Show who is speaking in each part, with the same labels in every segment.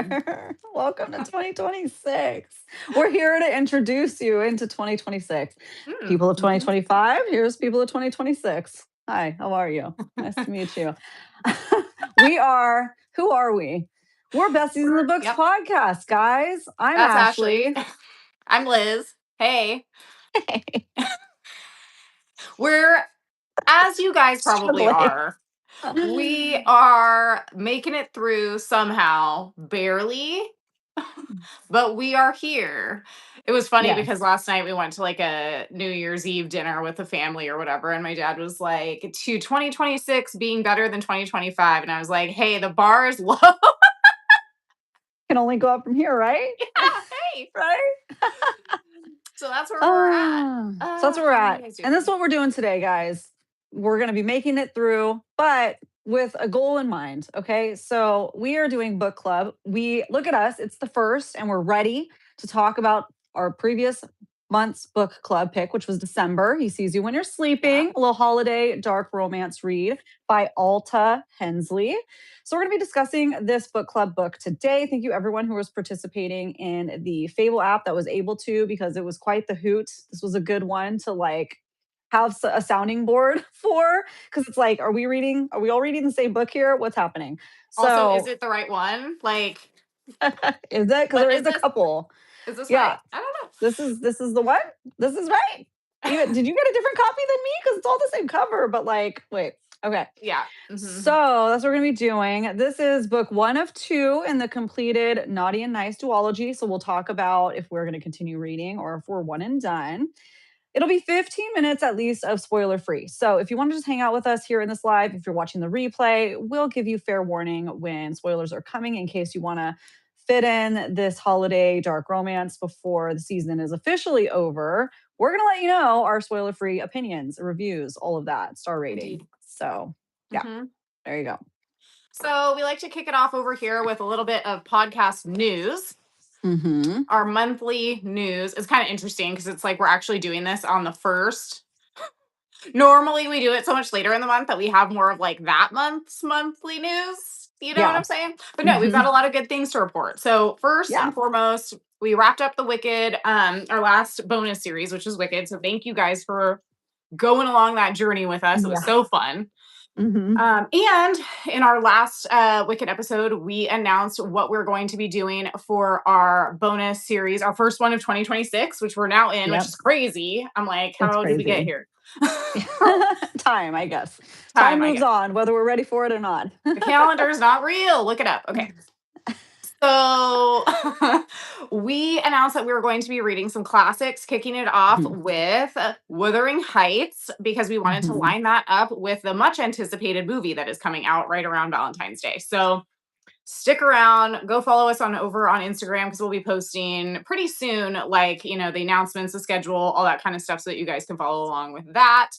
Speaker 1: there. Welcome to 2026. We're here to introduce you into 2026. People of 2025, here's people of 2026. Hi, how are you? Nice to meet you. Who are we? We're Besties in the Books podcast, guys. I'm
Speaker 2: That's
Speaker 1: Ashley.
Speaker 2: I'm Liz. Hey.
Speaker 1: Hey.
Speaker 2: We're, as you guys probably are, we are making it through somehow, barely, but we are here. It was funny because last night we went to like a New Year's Eve dinner with the family or whatever, and my dad was like, to 2026 being better than 2025, and I was like, hey, the bar is low.
Speaker 1: Can only go up from here, right?
Speaker 2: Yeah, hey.
Speaker 1: Right?
Speaker 2: So that's where we're at.
Speaker 1: So that's where we're at. And that's what we're doing today, guys. We're going to be making it through, but with a goal in mind. Okay. So we are doing book club. Look at us. It's the first, and we're ready to talk about our previous month's book club pick, which was December. He Sees You When You're Sleeping, a little holiday dark romance read by Alta Hensley. So we're going to be discussing this book club book today. Thank you everyone who was participating in the Fable app that was able to, because it was quite the hoot. This was a good one to like have a sounding board for, because it's like, are we all reading the same book here? What's happening?
Speaker 2: Also, is it the right one? Like,
Speaker 1: is it? Because there is a couple.
Speaker 2: Is this right? I don't know.
Speaker 1: This is the one. This is right. Did you get a different copy than me? Because it's all the same cover, but like, wait. Okay.
Speaker 2: Yeah.
Speaker 1: Mm-hmm. So that's what we're going to be doing. This is book 1 of 2 in the completed Naughty and Nice duology. So we'll talk about if we're going to continue reading or if we're one and done. It'll be 15 minutes at least of spoiler free. So if you want to just hang out with us here in this live, if you're watching the replay, we'll give you fair warning when spoilers are coming in case you want to fit in this holiday dark romance before the season is officially over. We're going to let you know our spoiler free opinions, reviews, all of that, star rating. Indeed. So yeah, there you go.
Speaker 2: So we like to kick it off over here with a little bit of podcast news. Our monthly news is kind of interesting because it's like we're actually doing this on the 1st. Normally we do it so much later in the month that we have more of like that month's monthly news. You know what I'm saying? But no, we've got a lot of good things to report. So first and foremost, we wrapped up the Wicked, our last bonus series, which is Wicked. So thank you guys for going along that journey with us. It was so fun. And in our last Wicked episode, we announced what we're going to be doing for our bonus series, our first one of 2026, which we're now in, which is crazy. I'm like, how did we get here?
Speaker 1: Time, I guess. Time moves on, whether we're ready for it or not.
Speaker 2: The calendar is not real. Look it up. Okay. So we announced that we were going to be reading some classics, kicking it off with Wuthering Heights, because we wanted to line that up with the much anticipated movie that is coming out right around Valentine's Day. So stick around, go follow us over on Instagram, because we'll be posting pretty soon, like, the announcements, the schedule, all that kind of stuff, so that you guys can follow along with that.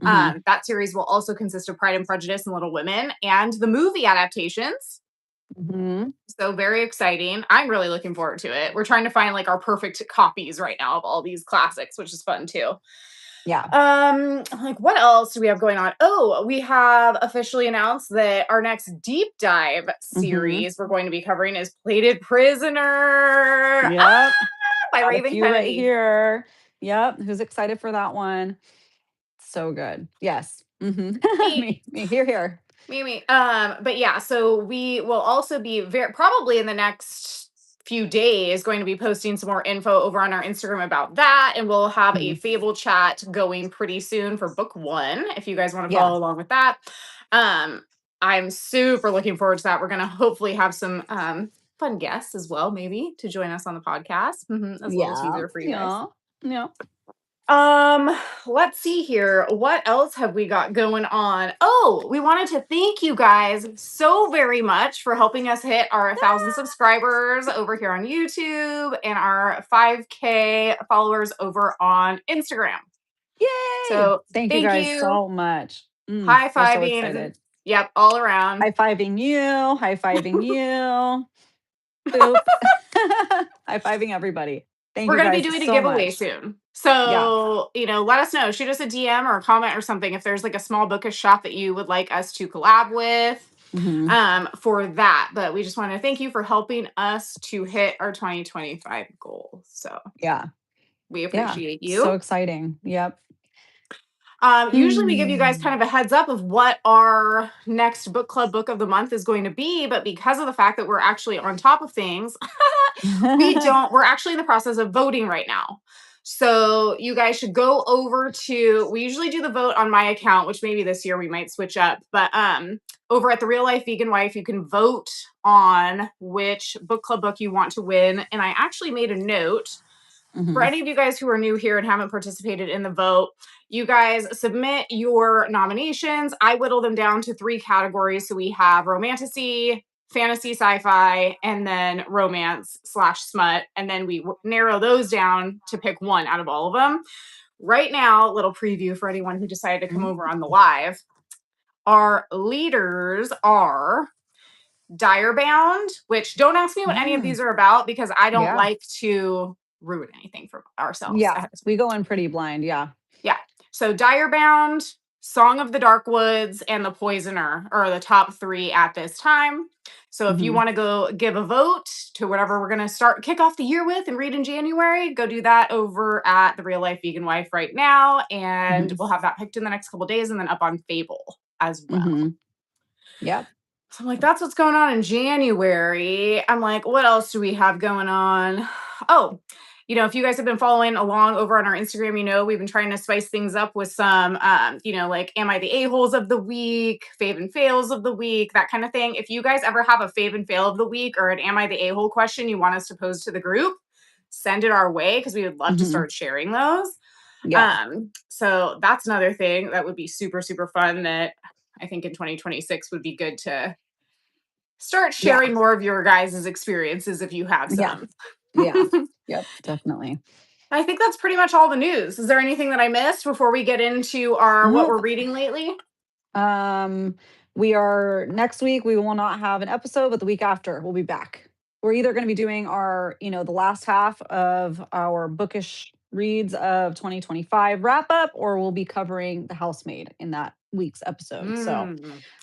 Speaker 2: That series will also consist of Pride and Prejudice and Little Women and the movie adaptations. So very exciting. I'm really looking forward to it. We're trying to find like our perfect copies right now of all these classics, which is fun too.
Speaker 1: Yeah.
Speaker 2: Like what else do we have going on? Oh, we have officially announced that our next deep dive series we're going to be covering is Plated Prisoner.
Speaker 1: Yep.
Speaker 2: By Raven Kennedy.
Speaker 1: Right here. Yep. Who's excited for that one? So good. Yes. Me. Here.
Speaker 2: Me. But yeah, so we will also be probably in the next few days going to be posting some more info over on our Instagram about that, and we'll have a Fable chat going pretty soon for book 1 if you guys want to follow along with that. I'm super looking forward to that. We're going to hopefully have some fun guests as well, maybe, to join us on the podcast. That's a little teaser for you guys.
Speaker 1: Yeah.
Speaker 2: Let's see here. What else have we got going on? Oh, we wanted to thank you guys so very much for helping us hit our 1,000 subscribers over here on YouTube and our 5K followers over on Instagram.
Speaker 1: Yay!
Speaker 2: So
Speaker 1: thank you guys so much.
Speaker 2: High-fiving. So yep, all around.
Speaker 1: High-fiving you. Boop. High-fiving everybody.
Speaker 2: We're going to be doing a giveaway soon. So, let us know. Shoot us a DM or a comment or something if there's like a small bookish shop that you would like us to collab with. for that. But we just want to thank you for helping us to hit our 2025 goal. So
Speaker 1: Yeah.
Speaker 2: we appreciate you.
Speaker 1: So exciting. Yep.
Speaker 2: Usually we give you guys kind of a heads up of what our next book club book of the month is going to be, but because of the fact that we're actually on top of things, we're actually in the process of voting right now. So you guys should go over we usually do the vote on my account, which maybe this year we might switch up, but over at the Real Life Vegan Wife, you can vote on which book club book you want to win. And I actually made a note for any of you guys who are new here and haven't participated in the vote. You guys submit your nominations. I whittle them down to 3 categories. So we have romantasy, fantasy, sci-fi, and then romance/smut. And then we narrow those down to pick one out of all of them. Right now, little preview for anyone who decided to come over on the live. Our leaders are Direbound, which don't ask me what any of these are about because I don't like to ruin anything for ourselves.
Speaker 1: Yeah, we go in pretty blind. Yeah.
Speaker 2: So Direbound, Song of the Dark Woods, and The Poisoner are the top 3 at this time. So if you want to go give a vote to whatever we're going to kick off the year with and read in January, go do that over at the Real Life Vegan Wife right now. And we'll have that picked in the next couple days and then up on Fable as well.
Speaker 1: Yep.
Speaker 2: So I'm like, that's what's going on in January. I'm like, what else do we have going on? Oh, if you guys have been following along over on our Instagram, we've been trying to spice things up with some, like, am I the a-holes of the week, fave and fails of the week, that kind of thing. If you guys ever have a fave and fail of the week or an am I the a-hole question you want us to pose to the group, send it our way because we would love to start sharing those.
Speaker 1: Yeah.
Speaker 2: So that's another thing that would be super, super fun that I think in 2026 would be good to start sharing more of your guys' experiences if you have some.
Speaker 1: Yeah. Yep, definitely.
Speaker 2: I think that's pretty much all the news. Is there anything that I missed before we get into what we're reading lately?
Speaker 1: Next week, we will not have an episode, but the week after we'll be back. We're either going to be doing our, the last half of our bookish reads of 2025 wrap up, or we'll be covering The Housemaid in that week's episode. So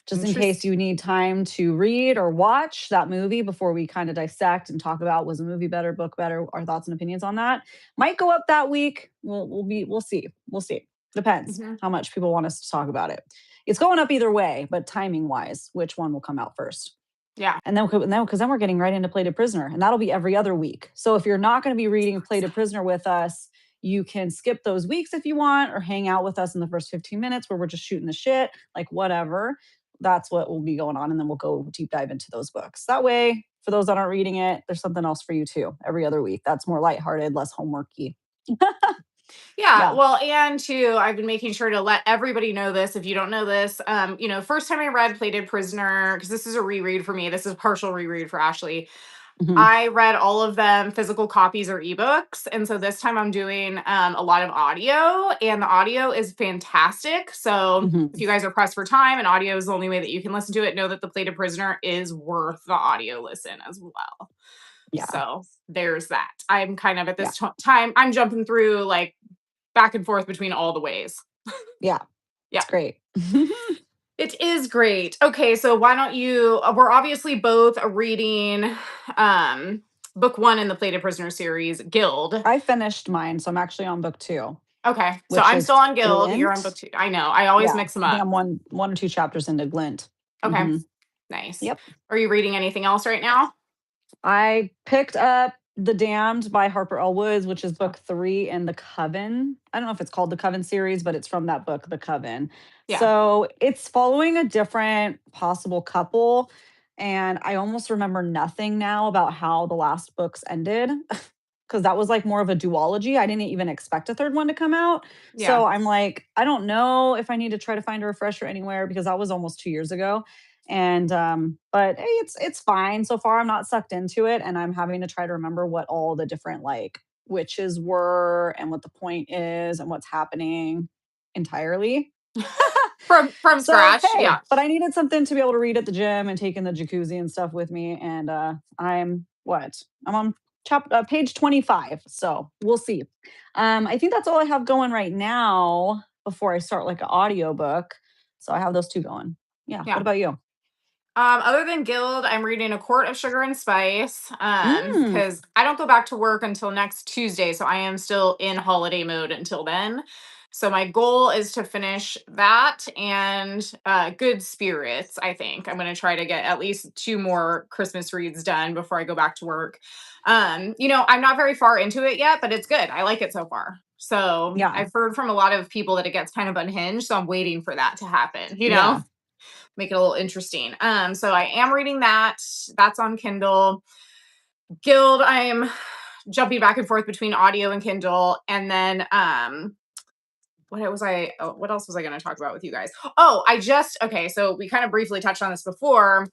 Speaker 1: just in case you need time to read or watch that movie before we kind of dissect and talk about, was the movie better, book better, our thoughts and opinions on that might go up that week. We'll see. Depends how much people want us to talk about it. It's going up either way, but timing wise, which one will come out first?
Speaker 2: Yeah.
Speaker 1: And then because then we're getting right into Plated Prisoner, and that'll be every other week. So if you're not going to be reading Plated Prisoner with us, you can skip those weeks if you want, or hang out with us in the first 15 minutes where we're just shooting the shit, like whatever. That's what will be going on. And then we'll go deep dive into those books. That way, for those that aren't reading it, there's something else for you too, every other week. That's more lighthearted, less homeworky.
Speaker 2: Yeah. Well, and too, I've been making sure to let everybody know this. If you don't know this, first time I read Plated Prisoner, because this is a reread for me. This is a partial reread for Ashley. I read all of them physical copies or ebooks. And so this time I'm doing a lot of audio, and the audio is fantastic. So if you guys are pressed for time and audio is the only way that you can listen to it, know that the Plated Prisoner is worth the audio listen as well. Yeah. So there's that. I'm kind of at this time, I'm jumping through like back and forth between all the ways.
Speaker 1: Yeah. It's great.
Speaker 2: It is great. Okay, so why don't we're obviously both reading book 1 in the Plated Prisoner series, Guild.
Speaker 1: I finished mine, so I'm actually on book 2.
Speaker 2: Okay, so I'm still on Guild. Glint. You're on book 2. I know. I always mix them up.
Speaker 1: I think I'm one or two chapters into Glint.
Speaker 2: Okay, nice.
Speaker 1: Yep.
Speaker 2: Are you reading anything else right now?
Speaker 1: I picked up The Damned by Harper L. Woods, which is book 3 in the Coven. I don't know if it's called the Coven series, but it's from that book, The Coven. Yeah. So it's following a different possible couple. And I almost remember nothing now about how the last books ended, because that was like more of a duology. I didn't even expect a third one to come out. Yeah. So I'm like, I don't know if I need to try to find a refresher anywhere, because that was almost 2 years ago. And but hey, it's fine so far. I'm not sucked into it, and I'm having to try to remember what all the different like witches were and what the point is and what's happening entirely
Speaker 2: from scratch.
Speaker 1: Hey,
Speaker 2: yeah,
Speaker 1: but I needed something to be able to read at the gym and take in the jacuzzi and stuff with me. And I'm on page 25, so we'll see. I think that's all I have going right now before I start like an audiobook. So I have those 2 going. Yeah. What about you?
Speaker 2: Other than Guild, I'm reading A Court of Sugar and Spice because I don't go back to work until next Tuesday, so I am still in holiday mode until then. So my goal is to finish that and Good Spirits. I think I'm going to try to get at least 2 more Christmas reads done before I go back to work. I'm not very far into it yet, but it's good. I like it so far. So
Speaker 1: Yeah.
Speaker 2: I've heard from a lot of people that it gets kind of unhinged, so I'm waiting for that to happen.
Speaker 1: Yeah.
Speaker 2: Make it a little interesting. So I am reading that. That's on Kindle. Guild, I'm jumping back and forth between audio and Kindle. And then what else was I going to talk about with you guys? So we kind of briefly touched on this before.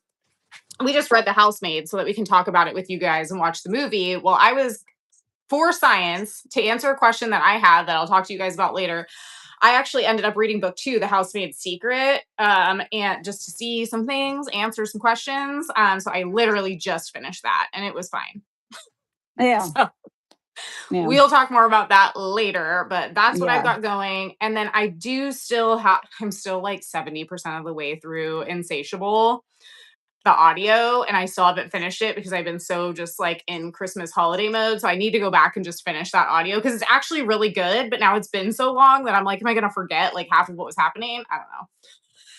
Speaker 2: We just read The Housemaid so that we can talk about it with you guys and watch the movie. Well, I was for science to answer a question that I had that I'll talk to you guys about later. I actually ended up reading book 2, The Housemaid's Secret, and just to see some things, answer some questions. So I literally just finished that, and it was fine.
Speaker 1: Yeah.
Speaker 2: So we'll talk more about that later, but that's what I've got going. And then I do still I'm still like 70% of the way through Insatiable, the audio, and I still haven't finished it because I've been so just like in Christmas holiday mode. So I need to go back and just finish that audio because it's actually really good. But now it's been so long that I'm like, am I going to forget like half of what was happening? I don't know.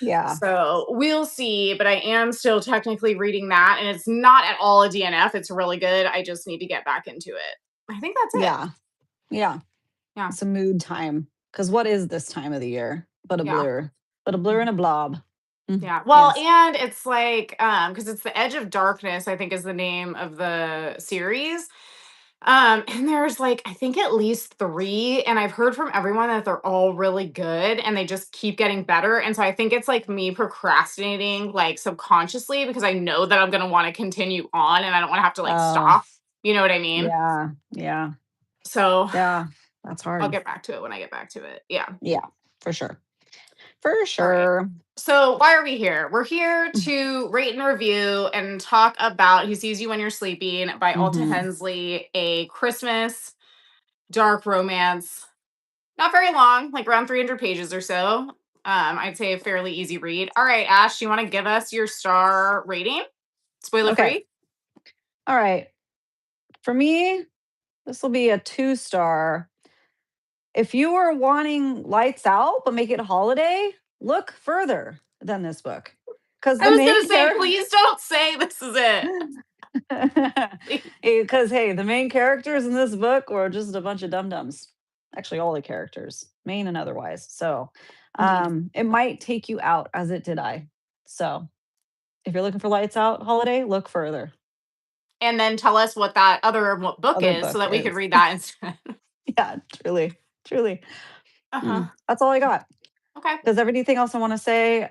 Speaker 1: Yeah.
Speaker 2: So we'll see. But I am still technically reading that, and it's not at all a DNF. It's really good. I just need to get back into it. I think that's it.
Speaker 1: Yeah. It's a mood time. Because what is this time of the year but a blur? But a blur and a blob.
Speaker 2: Yeah. Well, and it's like, because it's The Edge of Darkness, I think is the name of the series. And there's like, I think at least 3, and I've heard from everyone that they're all really good and they just keep getting better. And so I think it's like me procrastinating like subconsciously because I know that I'm going to want to continue on and I don't want to have to like stop. You know what I mean?
Speaker 1: Yeah.
Speaker 2: So
Speaker 1: yeah, that's hard.
Speaker 2: I'll get back to it when I get back to it. Yeah.
Speaker 1: Yeah, for sure. For sure.
Speaker 2: Right. So why are we here? We're here to rate and review and talk about He Sees You When You're Sleeping by Alta Hensley, a Christmas dark romance. Not very long, like around 300 pages or so. I'd say a fairly easy read. All right, Ash, you want to give us your star rating? Spoiler free?
Speaker 1: All right. For me, this will be a 2-star. If you are wanting lights out but make it holiday, look further than this book. Because
Speaker 2: I was going to say, please don't say this is it.
Speaker 1: Because, hey, the main characters in this book were just a bunch of dum-dums. Actually, all the characters, main and otherwise. So it might take you out as it did I. So if you're looking for lights out holiday, look further.
Speaker 2: And then tell us what that other book is so that we could read that instead.
Speaker 1: Yeah, truly. That's all I got.
Speaker 2: Okay.
Speaker 1: Does everything else I want to say,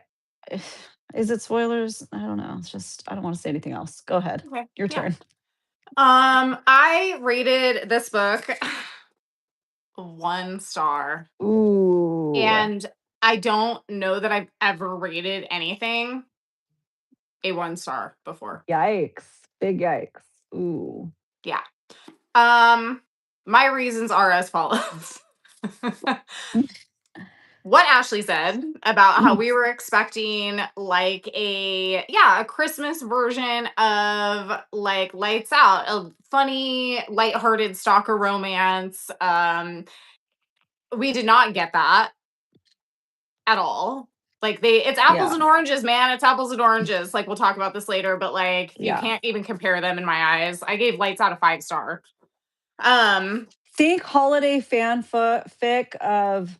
Speaker 1: is it spoilers? I don't know. It's just, I don't want to say anything else. Go ahead.
Speaker 2: Okay.
Speaker 1: Your turn.
Speaker 2: I rated this book 1 star.
Speaker 1: Ooh.
Speaker 2: And I don't know that I've ever rated anything a 1 star before.
Speaker 1: Yikes. Big yikes. Ooh.
Speaker 2: Yeah. My reasons are as follows. What Ashley said about how we were expecting like a Christmas version of like Lights Out, a funny, lighthearted stalker romance. We did not get that at all. Like it's apples and oranges, man. It's apples and oranges. Like we'll talk about this later, but like you can't even compare them in my eyes. I gave Lights Out a 5-star.
Speaker 1: Think holiday fanfic of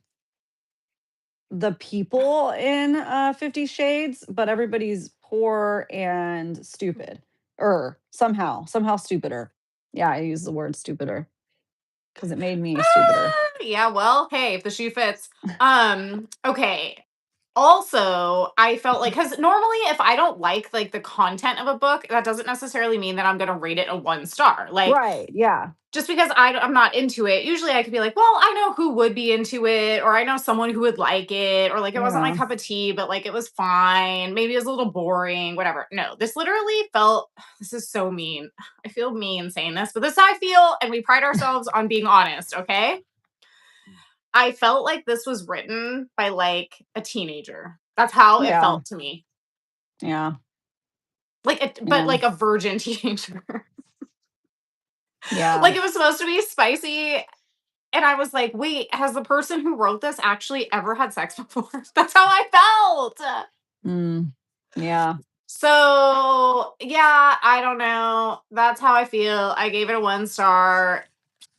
Speaker 1: the people in 50 Shades, but everybody's poor and stupid. Or somehow stupider. Yeah, I use the word stupider because it made me stupider.
Speaker 2: Yeah, well, hey, if the shoe fits. Okay. Also, I felt like, because normally if I don't like the content of a book, that doesn't necessarily mean that I'm going to rate it a 1 star. Like,
Speaker 1: right, yeah.
Speaker 2: Just because I'm not into it, usually I could be like, well, I know who would be into it, or I know someone who would like it, or like it wasn't my cup of tea, but like it was fine. Maybe it was a little boring, whatever. No, this literally felt, this is so mean. I feel mean saying this, but this is how I feel, and we pride ourselves on being honest, okay? I felt like this was written by like a teenager. That's how it felt to me.
Speaker 1: Yeah.
Speaker 2: But like a virgin teenager.
Speaker 1: Yeah.
Speaker 2: Like it was supposed to be spicy. And I was like, wait, has the person who wrote this actually ever had sex before? That's how I felt.
Speaker 1: Yeah.
Speaker 2: So, yeah, I don't know. That's how I feel. I gave it a 1 star.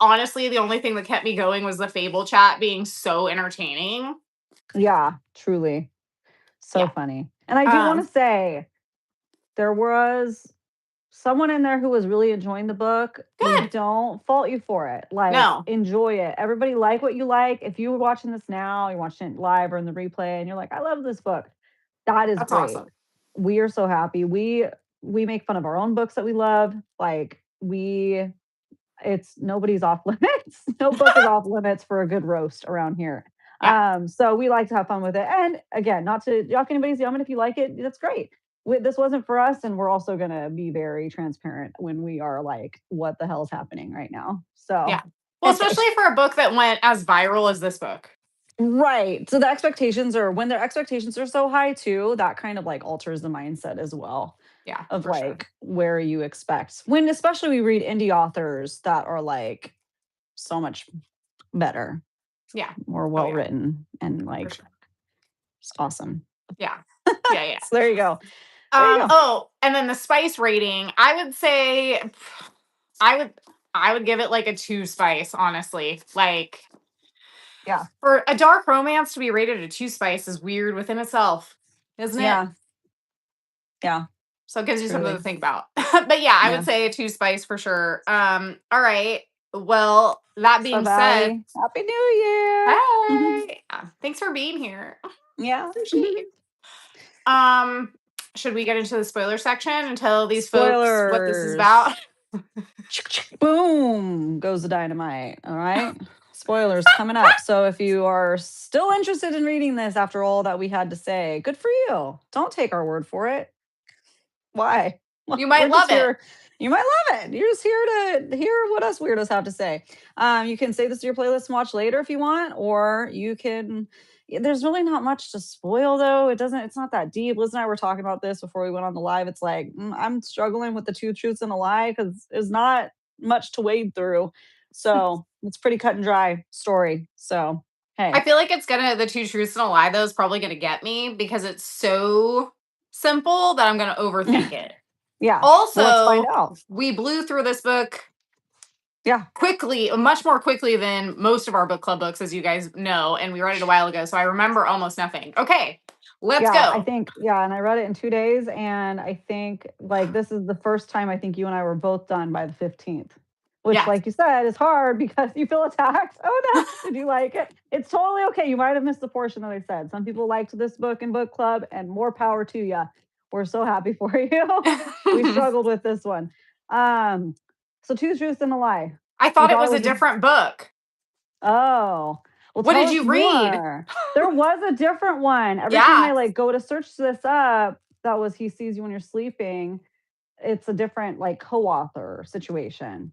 Speaker 2: Honestly, the only thing that kept me going was the Fable chat being so entertaining.
Speaker 1: Yeah, truly. So funny. And I do want to say there was someone in there who was really enjoying the book. We
Speaker 2: Good.
Speaker 1: don't fault you for it. Like,
Speaker 2: No.
Speaker 1: enjoy it. Everybody like what you like. If you were watching this now, you're watching it live or in the replay, and you're like, I love this book. That is
Speaker 2: That's
Speaker 1: great.
Speaker 2: awesome.
Speaker 1: We are so happy. We make fun of our own books that we love. Like, it's nobody's off limits. No book is off limits for a good roast around here.
Speaker 2: Yeah.
Speaker 1: So we like to have fun with it. And again, not to yuck anybody's yum, and if you like it, that's great. This wasn't for us, and we're also going to be very transparent when we are like, what the hell's happening right now? So
Speaker 2: Yeah. Well, especially for a book that went as viral as this book.
Speaker 1: Right. So the expectations are, when their expectations are so high too, that kind of like alters the mindset as well.
Speaker 2: Yeah.
Speaker 1: Of
Speaker 2: for
Speaker 1: like
Speaker 2: sure.
Speaker 1: where you expect, when especially we read indie authors that are like so much better.
Speaker 2: Yeah.
Speaker 1: More well written and like it's awesome.
Speaker 2: Yeah. Yeah.
Speaker 1: So there you go.
Speaker 2: Oh, and then the spice rating, I would say I would give it like a 2 spice, honestly. Like,
Speaker 1: yeah.
Speaker 2: For a dark romance to be rated a 2 spice is weird within itself, isn't it?
Speaker 1: Yeah. Yeah.
Speaker 2: So it gives you something to think about. But yeah, I
Speaker 1: Yeah.
Speaker 2: would say a 2 spice for sure. All right. Well, that being said,
Speaker 1: Happy New Year.
Speaker 2: Hey. Thanks for being here.
Speaker 1: Yeah.
Speaker 2: Should we get into the spoiler section and tell these
Speaker 1: Spoilers.
Speaker 2: folks what this is about?
Speaker 1: Boom goes the dynamite. All right. Spoilers coming up. So if you are still interested in reading this after all that we had to say, good for you. Don't take our word for it. Why?
Speaker 2: You might love it.
Speaker 1: You might love it. You're just here to hear what us weirdos have to say. You can save this to your playlist and watch later if you want, or you can. There's really not much to spoil though. It's not that deep. Liz and I were talking about this before we went on the live. It's like, I'm struggling with the 2 truths and a lie because there's not much to wade through. So it's pretty cut and dry story. So, hey.
Speaker 2: I feel like the 2 truths and a lie though is probably going to get me because it's so simple that I'm going to overthink it.
Speaker 1: Yeah.
Speaker 2: Also,
Speaker 1: let's find out.
Speaker 2: We blew through this book
Speaker 1: quickly,
Speaker 2: much more quickly than most of our book club books, as you guys know, and we read it a while ago, so I remember almost nothing. Okay, let's go.
Speaker 1: I think, and I read it in 2 days, and I think like this is the first time I think you and I were both done by the 15th, which like you said is hard because you feel attacked. Oh no, did you like it? It's totally okay. You might have missed the portion that I said. Some people liked this book in book club, and more power to you. We're so happy for you. We struggled with this one. So 2 truths and a lie.
Speaker 2: I thought it was a different book.
Speaker 1: Oh. Well,
Speaker 2: what did you read?
Speaker 1: There was a different one. Every time I like go to search this up, that was He Sees You When You're Sleeping. It's a different like co-author situation.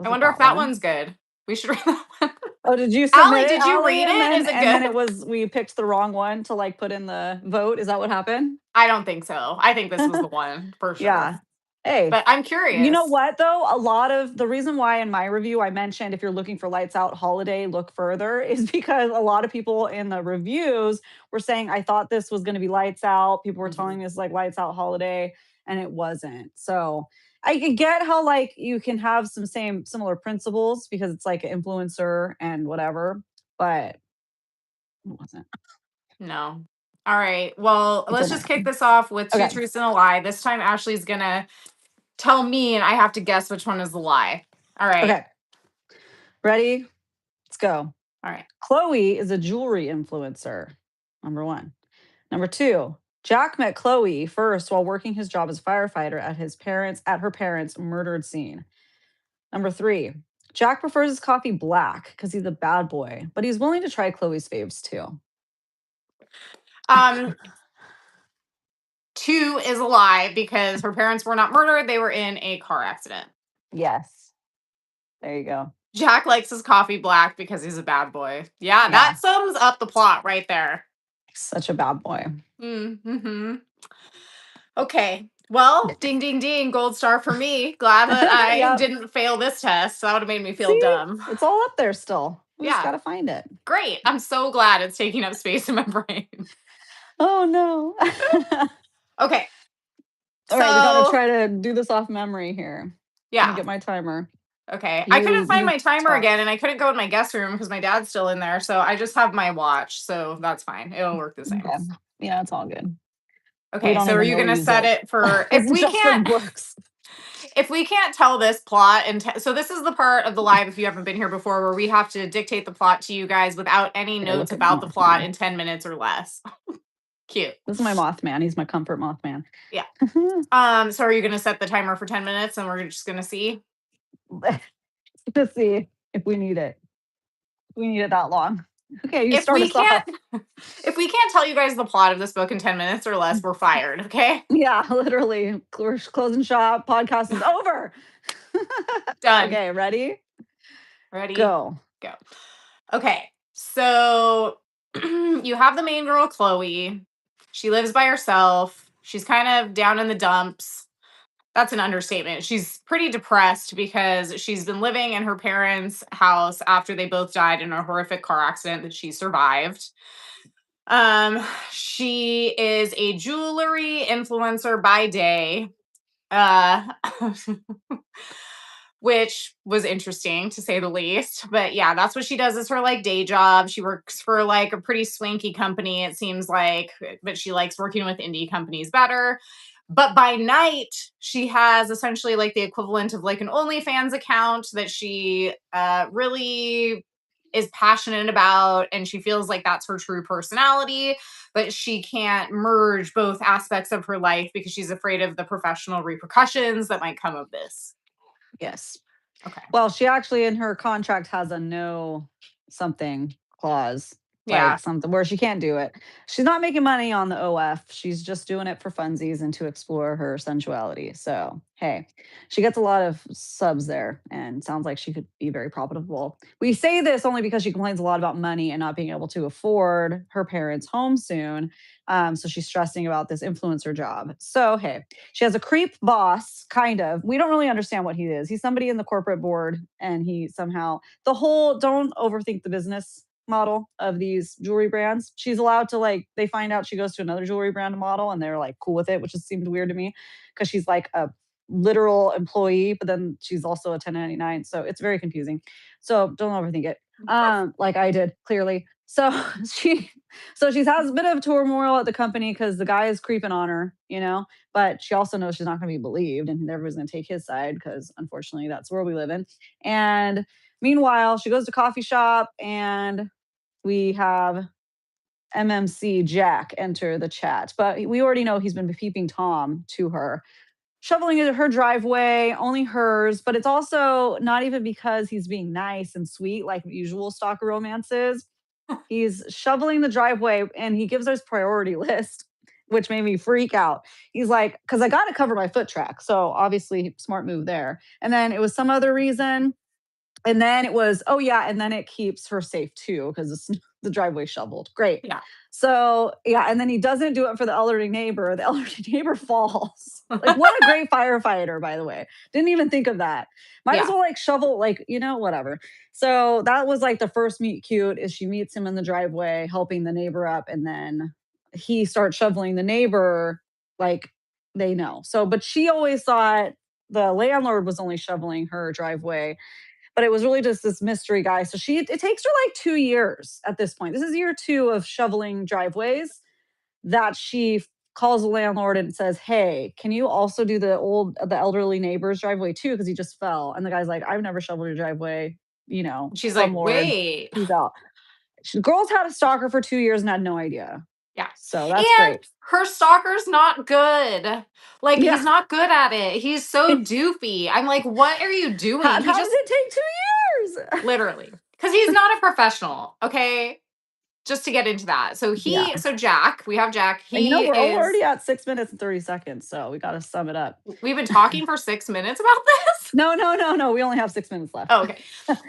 Speaker 2: I wonder if that one's good. We should read that one.
Speaker 1: Oh, did you submit
Speaker 2: Allie, did you read it? Is it good?
Speaker 1: And then we picked the wrong one to like put in the vote. Is that what happened?
Speaker 2: I don't think so. I think this was the one for sure.
Speaker 1: Yeah. Hey,
Speaker 2: but I'm curious.
Speaker 1: You know what though? A lot of the reason why in my review I mentioned if you're looking for lights out holiday, look further is because a lot of people in the reviews were saying, I thought this was going to be lights out. People were telling me it's like lights out holiday, and it wasn't. So I could get how like you can have some similar principles because it's like an influencer and whatever, but it wasn't.
Speaker 2: No. All right. Well, let's just kick this off with 2 truths and a lie. This time Ashley's gonna tell me and I have to guess which one is the lie. All right.
Speaker 1: Okay. Ready? Let's go.
Speaker 2: All right.
Speaker 1: Chloe is a jewelry influencer. Number 1. Number 2, Jack met Chloe first while working his job as a firefighter at her parents' murdered scene. Number 3, Jack prefers his coffee black because he's a bad boy, but he's willing to try Chloe's faves too.
Speaker 2: 2 is a lie because her parents were not murdered. They were in a car accident.
Speaker 1: Yes. There you go.
Speaker 2: Jack likes his coffee black because he's a bad boy. Yeah, that sums up the plot right there.
Speaker 1: Such a bad boy.
Speaker 2: Mm-hmm. Okay. Well, ding, ding, ding, gold star for me. Glad that I
Speaker 1: Yep.
Speaker 2: didn't fail this test. That would have made me feel
Speaker 1: See?
Speaker 2: dumb.
Speaker 1: It's all up there still. We just
Speaker 2: Yeah.
Speaker 1: gotta find it.
Speaker 2: Great. I'm so glad it's taking up space in my brain.
Speaker 1: Oh no.
Speaker 2: Okay.
Speaker 1: All right, we gotta
Speaker 2: So,
Speaker 1: try to do this off memory here. Let me
Speaker 2: yeah.
Speaker 1: get my timer.
Speaker 2: Okay. I couldn't find my timer
Speaker 1: talk.
Speaker 2: again, and I couldn't go in my guest room because my dad's still in there. So I just have my watch. So that's fine. It'll work the same.
Speaker 1: Okay. Yeah, it's all good.
Speaker 2: Okay. So are you going to set it for
Speaker 1: if we just can't for books?
Speaker 2: If we can't tell this plot so this is the part of the live, if you haven't been here before, where we have to dictate the plot to you guys without any notes about the plot in 10 minutes or less. Cute.
Speaker 1: This is my Mothman. He's my comfort Mothman.
Speaker 2: Yeah. So are you going to set the timer for 10 minutes and we're just going to see?
Speaker 1: To see if we need it. We need it that long. Okay,
Speaker 2: if we can't tell you guys the plot of this book in 10 minutes or less, we're fired. Okay.
Speaker 1: Yeah, literally. We're closing shop. Podcast is over.
Speaker 2: Done.
Speaker 1: Okay, ready?
Speaker 2: Go. Okay. So you have the main girl, Chloe. She lives by herself. She's kind of down in the dumps. That's an understatement. She's pretty depressed because she's been living in her parents' house after they both died in a horrific car accident that she survived. She is a jewelry influencer by day, which was interesting to say the least. But yeah, that's what she does as her like day job. She works for like a pretty swanky company, it seems like, but she likes working with indie companies better. But by night, she has essentially like the equivalent of like an OnlyFans account that she really is passionate about, and she feels like that's her true personality, but she can't merge both aspects of her life because she's afraid of the professional repercussions that might come of this.
Speaker 1: Yes.
Speaker 2: Okay.
Speaker 1: Well, she actually in her contract has a no something clause. Like something where she can't do it. She's not making money on the OF. She's just doing it for funsies and to explore her sensuality. So, hey, she gets a lot of subs there and sounds like she could be very profitable. We say this only because she complains a lot about money and not being able to afford her parents' home soon. So she's stressing about this influencer job. So, hey, she has a creep boss, kind of. We don't really understand what he is. He's somebody in the corporate board, and he somehow, don't overthink the business model of these jewelry brands. She's allowed to they find out she goes to another jewelry brand model and they're like cool with it, which just seemed weird to me because she's like a literal employee, but then she's also a 1099. So it's very confusing. So don't overthink it. Like I did clearly. So she's has a bit of turmoil at the company because the guy is creeping on her, but she also knows she's not going to be believed and everybody's going to take his side because unfortunately that's the world we live in. And meanwhile, she goes to coffee shop and we have MMC Jack enter the chat. But we already know he's been peeping Tom to her, shoveling into her driveway, only hers. But it's also not even because he's being nice and sweet like usual stalker romances. He's shoveling the driveway and he gives us priority list, which made me freak out. He's like, because I got to cover my foot track. So obviously, smart move there. And then it was some other reason. And then it was, oh yeah, and then it keeps her safe too because the driveway shoveled. Great.
Speaker 2: Yeah.
Speaker 1: So yeah, and then he doesn't do it for the elderly neighbor. The elderly neighbor falls. Like what a great firefighter, by the way. Didn't even think of that. Might as well shovel, whatever. So that was like the first meet cute is she meets him in the driveway, helping the neighbor up, and then he starts shoveling the neighbor like they know. So, but she always thought the landlord was only shoveling her driveway. But it was really just this mystery guy. So it takes her like 2 years at this point. This is year 2 of shoveling driveways that she calls the landlord and says, hey, can you also do the elderly neighbor's driveway too? Because he just fell. And the guy's like, I've never shoveled your driveway.
Speaker 2: She's like, wait.
Speaker 1: He's out. Girls had a stalker for 2 years and had no idea.
Speaker 2: Yeah.
Speaker 1: So that's great.
Speaker 2: Her stalker's not good. He's not good at it. He's so doofy. I'm like, what are you doing?
Speaker 1: How does it take 2 years?
Speaker 2: Literally. Because he's not a professional. Okay. Just to get into that. So Jack, we have Jack.
Speaker 1: We're already at 6 minutes and 30 seconds. So we got to sum it up.
Speaker 2: We've been talking for 6 minutes about this?
Speaker 1: No. We only have 6 minutes left.
Speaker 2: Oh, okay.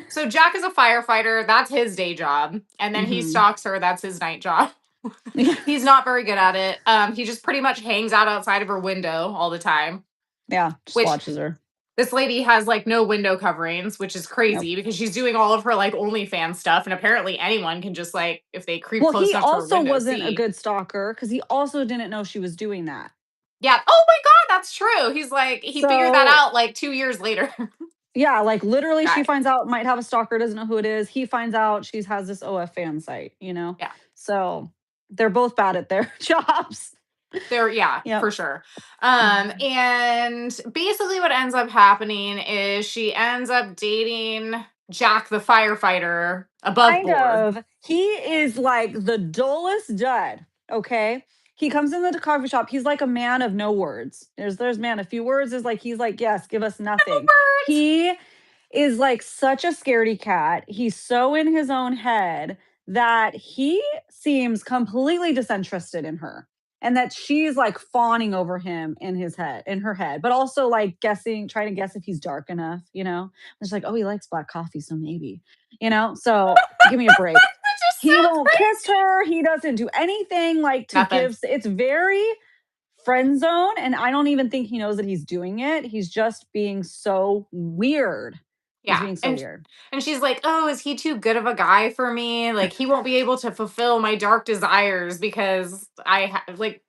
Speaker 2: So Jack is a firefighter. That's his day job. And then he stalks her. That's his night job. He's not very good at it. He just pretty much hangs out outside of her window all the time.
Speaker 1: Yeah, just
Speaker 2: Which
Speaker 1: watches her.
Speaker 2: this lady has like no window coverings, which is crazy
Speaker 1: Yep.
Speaker 2: because she's doing all of her like OnlyFans stuff, and apparently anyone can just like if they creep
Speaker 1: Well,
Speaker 2: close
Speaker 1: he
Speaker 2: enough to her
Speaker 1: also
Speaker 2: window
Speaker 1: wasn't a
Speaker 2: see.
Speaker 1: good stalker because he also didn't know she was doing that.
Speaker 2: Yeah. Oh my god, that's true. He's like he figured that
Speaker 1: So
Speaker 2: out like 2 years later.
Speaker 1: yeah, like literally she
Speaker 2: Guy.
Speaker 1: finds out, might have a stalker, doesn't know who it is. He finds out she has this OF fan site, you know?
Speaker 2: Yeah.
Speaker 1: So they're both bad at their jobs.
Speaker 2: There, yeah,
Speaker 1: Yep.
Speaker 2: for sure. And basically what ends up happening is she ends up dating Jack the firefighter above
Speaker 1: Kind
Speaker 2: board.
Speaker 1: of. He is like the dullest dud. Okay. He comes into the coffee shop. He's like a man of no words. There's man a few words. Is like he's like, yes, give us nothing.
Speaker 2: Birds.
Speaker 1: He is like such a scaredy cat. He's so in his own head that he seems completely disinterested in her. And that she's like fawning over him in her head, but also like guessing, trying to guess if he's dark enough, you know? It's like, oh, he likes black coffee, so maybe, you know? So give me a break.
Speaker 2: Which is
Speaker 1: He
Speaker 2: so
Speaker 1: won't
Speaker 2: crazy.
Speaker 1: kiss her. He doesn't do anything like to
Speaker 2: Nothing.
Speaker 1: give. It's very friend zone. And I don't even think he knows that he's doing it. He's just being so weird. He's
Speaker 2: Yeah.
Speaker 1: being so weird.
Speaker 2: And she's like, "Oh, is he too good of a guy for me? Like he won't be able to fulfill my dark desires because like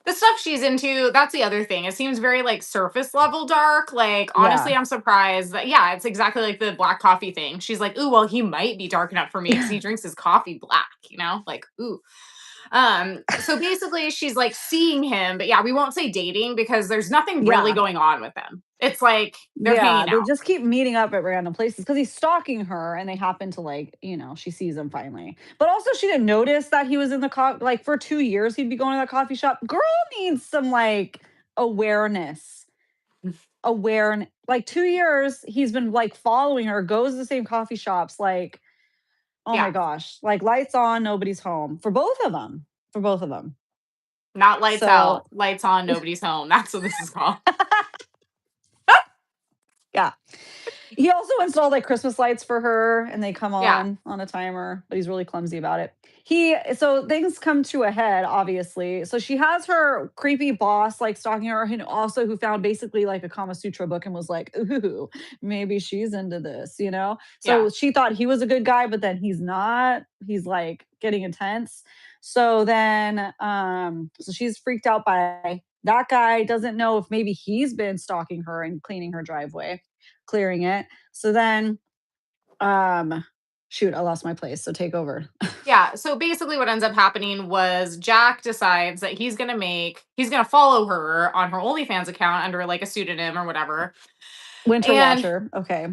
Speaker 2: the stuff she's into, that's the other thing. It seems very like surface level dark. Like
Speaker 1: Yeah.
Speaker 2: honestly, I'm surprised that yeah, it's exactly like the black coffee thing. She's like, "Ooh, well, he might be dark enough for me because he drinks his coffee black, you know? Like, ooh." So basically she's like seeing him, but yeah, we won't say dating because there's nothing really
Speaker 1: Yeah.
Speaker 2: going on with them. It's like they're
Speaker 1: Yeah,
Speaker 2: hanging
Speaker 1: they
Speaker 2: out.
Speaker 1: just keep meeting up at random places because he's stalking her and they happen to like, you know, she sees him finally. But also she didn't notice that he was in the like for 2 years he'd be going to that coffee shop. Girl needs some like awareness. Like 2 years he's been like following her, goes to the same coffee shops like oh my
Speaker 2: Yeah.
Speaker 1: gosh, like lights on, nobody's home for both of them. For both of them.
Speaker 2: Not lights
Speaker 1: So
Speaker 2: out, lights on, nobody's home. That's what this is called.
Speaker 1: yeah. He also installed like Christmas lights for her and they come
Speaker 2: Yeah.
Speaker 1: on a timer, but he's really clumsy about it. So things come to a head, obviously. So she has her creepy boss like stalking her, and also who found basically like a Kama Sutra book and was like, ooh, maybe she's into this, you know?
Speaker 2: Yeah.
Speaker 1: So she thought he was a good guy, but then he's not. He's like getting intense. So then so she's freaked out by that guy, doesn't know if maybe he's been stalking her and cleaning her driveway, clearing it. So then, shoot, I lost my place. So take over.
Speaker 2: Yeah. So basically what ends up happening was Jack decides that he's gonna follow her on her OnlyFans account under like a pseudonym or whatever.
Speaker 1: Winter
Speaker 2: And
Speaker 1: Watcher. Okay.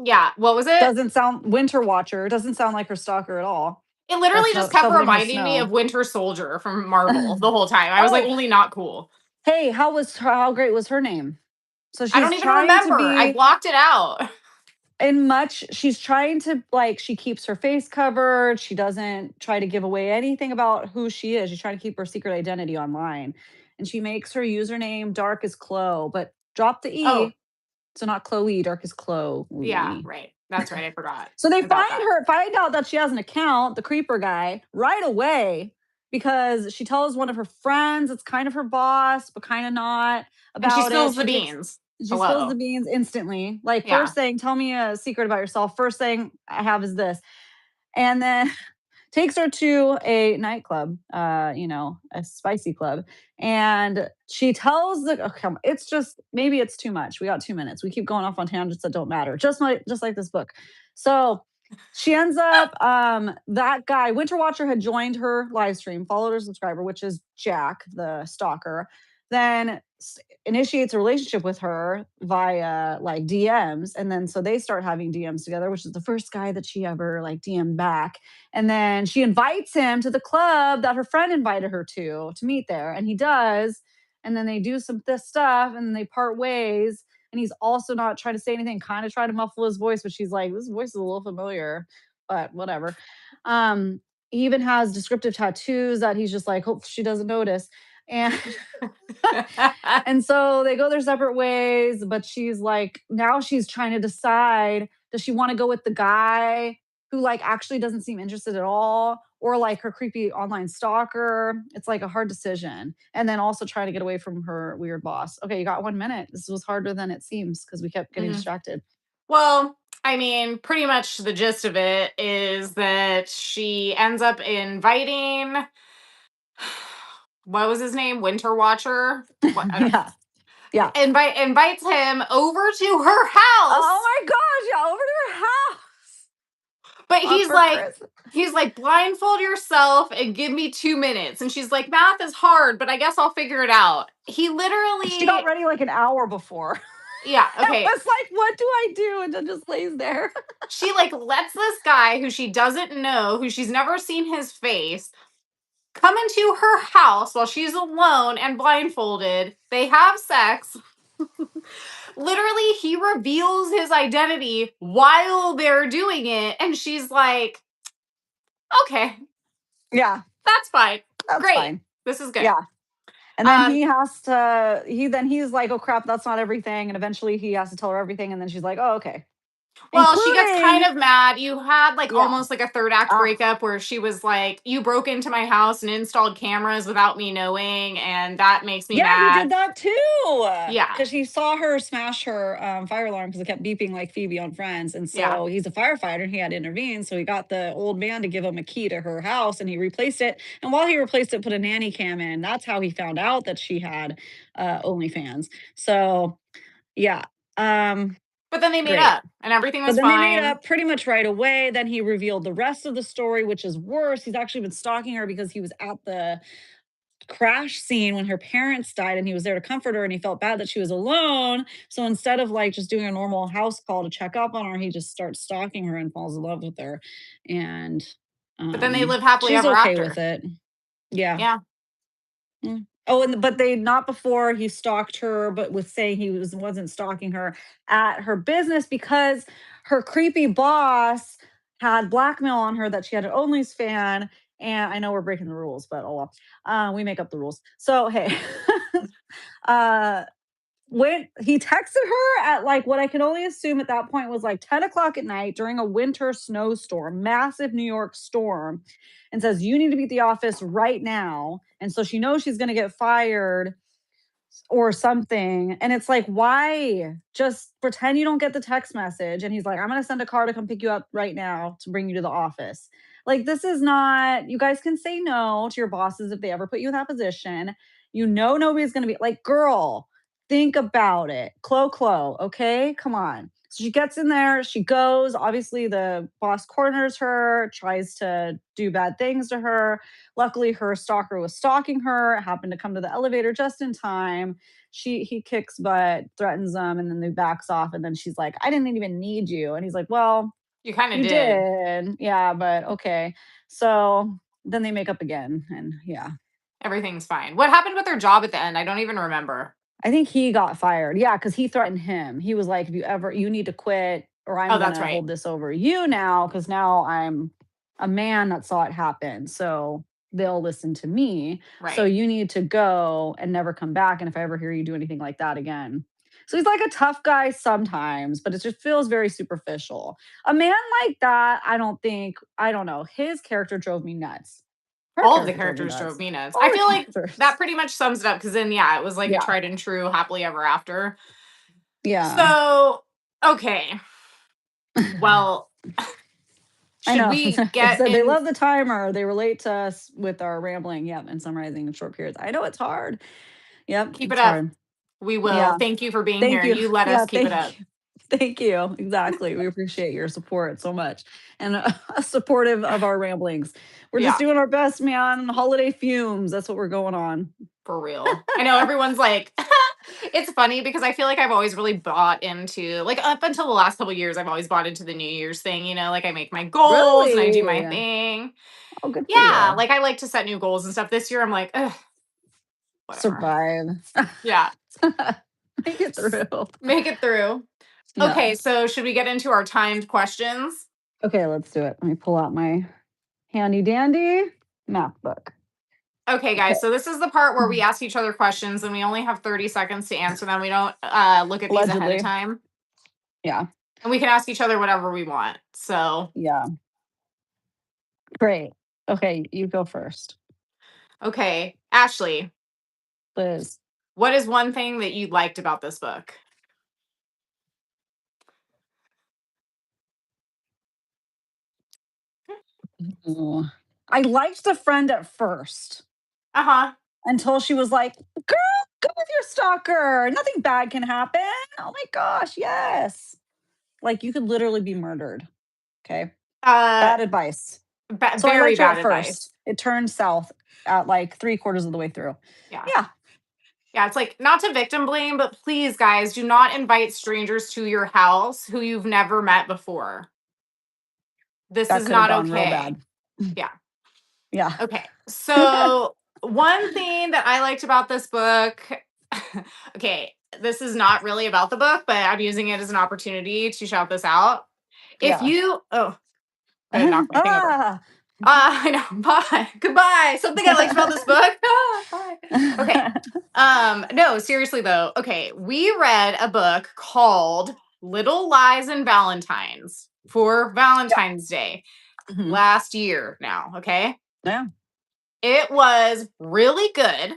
Speaker 2: yeah, what was it?
Speaker 1: Doesn't sound Winter Watcher. Doesn't sound like her stalker at all.
Speaker 2: It literally
Speaker 1: That's
Speaker 2: just
Speaker 1: no
Speaker 2: kept
Speaker 1: shoveling her
Speaker 2: reminding me of
Speaker 1: snow.
Speaker 2: Winter Soldier from Marvel the whole time. I was like,
Speaker 1: Oh,
Speaker 2: only not cool.
Speaker 1: hey, how great was her name? So
Speaker 2: I don't
Speaker 1: she's
Speaker 2: even
Speaker 1: trying to
Speaker 2: remember. I
Speaker 1: be
Speaker 2: blocked it out.
Speaker 1: she's trying to like she keeps her face covered. She doesn't try to give away anything about who she is. She's trying to keep her secret identity online. And she makes her username dark as Chloe, but drop the
Speaker 2: Oh,
Speaker 1: E. So not Chloe, dark as
Speaker 2: yeah,
Speaker 1: Chloe.
Speaker 2: right. That's right. I forgot
Speaker 1: So they
Speaker 2: about that.
Speaker 1: find out that she has an account, the creeper guy, right away because she tells one of her friends it's kind of her boss, but kind of not
Speaker 2: And she
Speaker 1: about it.
Speaker 2: spills the beans.
Speaker 1: She spills the
Speaker 2: Hello.
Speaker 1: beans instantly. Like
Speaker 2: Yeah.
Speaker 1: first thing, tell me a secret about yourself. First thing I have is this. And then takes her to a nightclub, you know, a spicy club. And she tells the oh, come, it's just maybe it's too much. We got 2 minutes. We keep going off on tangents that don't matter. Just like this book. So she ends up that guy, Winter Watcher, had joined her live stream, followed her subscriber, which is Jack, the stalker, then initiates a relationship with her via like DMs. And then so they start having DMs together, which is the first guy that she ever like DM back. And then she invites him to the club that her friend invited her to meet there. And he does. And then they do some this stuff and then they part ways. And he's also not trying to say anything, kind of try to muffle his voice, but she's like, this voice is a little familiar, but whatever. He even has descriptive tattoos that he's just like, hope she doesn't notice. And and so they go their separate ways, but she's like, now she's trying to decide, does she want to go with the guy who like actually doesn't seem interested at all? or like her creepy online stalker. It's like a hard decision. And then also trying to get away from her weird boss. Okay, you got 1 minute. This was harder than it seems because we kept getting distracted.
Speaker 2: Well, I mean, pretty much the gist of it is that she ends up inviting what was his name? Winter Watcher? What?
Speaker 1: Yeah. Yeah.
Speaker 2: Invites him over to her house.
Speaker 1: Oh my gosh, yeah, over to her house.
Speaker 2: But he's like, blindfold yourself and give me 2 minutes. And she's like, math is hard, but I guess I'll figure it out. He literally
Speaker 1: She got ready like an hour before.
Speaker 2: Yeah, okay.
Speaker 1: It was like, what do I do? And then just lays there.
Speaker 2: She like lets this guy who she doesn't know, who she's never seen his face, come into her house while she's alone and blindfolded. They have sex. Literally, he reveals his identity while they're doing it. And she's like, okay.
Speaker 1: Yeah.
Speaker 2: That's fine.
Speaker 1: That's
Speaker 2: Great.
Speaker 1: fine.
Speaker 2: This is good.
Speaker 1: Yeah. And then he's like, oh crap, that's not everything. And eventually he has to tell her everything. And then she's like, oh, okay.
Speaker 2: Well, she gets kind of mad. You had like almost like a third act breakup where she was like, you broke into my house and installed cameras without me knowing. And that makes me mad.
Speaker 1: Yeah, he did that too.
Speaker 2: Yeah.
Speaker 1: Because he saw her smash her fire alarm because it kept beeping like Phoebe on Friends. And so he's a firefighter and he had to intervene. So he got the old man to give him a key to her house and he replaced it. And while he replaced it, put a nanny cam in. That's how he found out that she had OnlyFans. So, yeah.
Speaker 2: But then they made up and everything was fine.
Speaker 1: They made up pretty much right away. Then he revealed the rest of the story, which is worse. He's actually been stalking her because he was at the crash scene when her parents died and he was there to comfort her and he felt bad that she was alone. So instead of like just doing a normal house call to check up on her, he just starts stalking her and falls in love with her. And
Speaker 2: but then they live happily ever after.
Speaker 1: She's okay with it. Yeah.
Speaker 2: Yeah.
Speaker 1: Mm. Oh, but they not before he stalked her, but with saying he wasn't stalking her at her business because her creepy boss had blackmail on her that she had an OnlyFans. And I know we're breaking the rules, but oh well, we make up the rules. So hey, when he texted her at like what I can only assume at that point was like 10 o'clock at night during a winter snowstorm, massive New York storm, and says, you need to be at the office right now. And so she knows she's going to get fired or something. And it's like, why? Just pretend you don't get the text message. And he's like, I'm going to send a car to come pick you up right now to bring you to the office. Like, this is not, you guys can say no to your bosses if they ever put you in that position. You know, nobody's going to be like, girl, think about it. Chloe, okay? Come on. So she gets in there, she goes. Obviously, the boss corners her, tries to do bad things to her. Luckily, her stalker was stalking her, happened to come to the elevator just in time. He kicks butt, threatens them, and then he backs off. And then she's like, I didn't even need you. And he's like, well,
Speaker 2: you kind of did.
Speaker 1: Yeah, but okay. So then they make up again. And yeah.
Speaker 2: Everything's fine. What happened with their job at the end? I don't even remember.
Speaker 1: I think he got fired. Yeah, because he threatened him. He was like, if you need to quit or I'm going to hold this over you now because now I'm a man that saw it happen. So they'll listen to me. Right. So you need to go and never come back. And if I ever hear you do anything like that again. So he's like a tough guy sometimes, but it just feels very superficial. A man like that, I don't know. His character drove me nuts.
Speaker 2: All of the characters drove me nuts. I feel like that pretty much sums it up because then, it was like a tried and true happily ever after.
Speaker 1: Yeah.
Speaker 2: So, okay. Well, should we get
Speaker 1: so they love the timer. They relate to us with our rambling, and summarizing in short periods. I know it's hard. Yep.
Speaker 2: Keep it up. Hard. We will. Yeah. Thank you for being here. You let us keep it up.
Speaker 1: Thank you. Exactly. We appreciate your support so much and supportive of our ramblings. We're just doing our best, man. Holiday fumes. That's what we're going on.
Speaker 2: For real. I know everyone's like, it's funny because I feel like I've always really bought into, like up until the last couple of years, I've always bought into the New Year's thing, like I make my goals and I do my thing.
Speaker 1: Oh, good.
Speaker 2: Yeah. Like I like to set new goals and stuff. This year I'm like, ugh. Whatever.
Speaker 1: Survive.
Speaker 2: Yeah.
Speaker 1: Make it through.
Speaker 2: Make it through. Yeah. Okay, so should we get into our timed questions?
Speaker 1: Okay, let's do it. Let me pull out my handy dandy math book.
Speaker 2: Okay, guys, so this is the part where we ask each other questions and we only have 30 seconds to answer them. We don't look at these ahead of time.
Speaker 1: Yeah.
Speaker 2: And we can ask each other whatever we want. So.
Speaker 1: Yeah. Great. Okay, you go first.
Speaker 2: Okay, Ashley.
Speaker 1: Liz.
Speaker 2: What is one thing that you liked about this book?
Speaker 1: Ooh. I liked the friend at first.
Speaker 2: Uh-huh.
Speaker 1: Until she was like, girl, go with your stalker. Nothing bad can happen. Oh my gosh, yes. Like you could literally be murdered. Okay. Bad advice. So I
Speaker 2: Very
Speaker 1: liked her
Speaker 2: bad
Speaker 1: at
Speaker 2: advice.
Speaker 1: first. It turned south at like 3/4 of the way through.
Speaker 2: Yeah.
Speaker 1: Yeah.
Speaker 2: Yeah, it's like not to victim blame, but please, guys, do not invite strangers to your house who you've never met before. This
Speaker 1: That
Speaker 2: is
Speaker 1: could have
Speaker 2: not
Speaker 1: gone real
Speaker 2: okay.
Speaker 1: bad.
Speaker 2: Yeah.
Speaker 1: Yeah.
Speaker 2: Okay. So, one thing that I liked about this book, okay, this is not really about the book, but I'm using it as an opportunity to shout this out. If
Speaker 1: Yeah.
Speaker 2: you, oh, I knocked my thing over.
Speaker 1: Ah.
Speaker 2: I know. Bye. Goodbye. Something I liked about this book. Bye. Okay. No, seriously though. Okay, we read a book called Little Lies and Valentines for Valentine's Day
Speaker 1: Mhm.
Speaker 2: last year now, okay?
Speaker 1: Yeah.
Speaker 2: It was really good.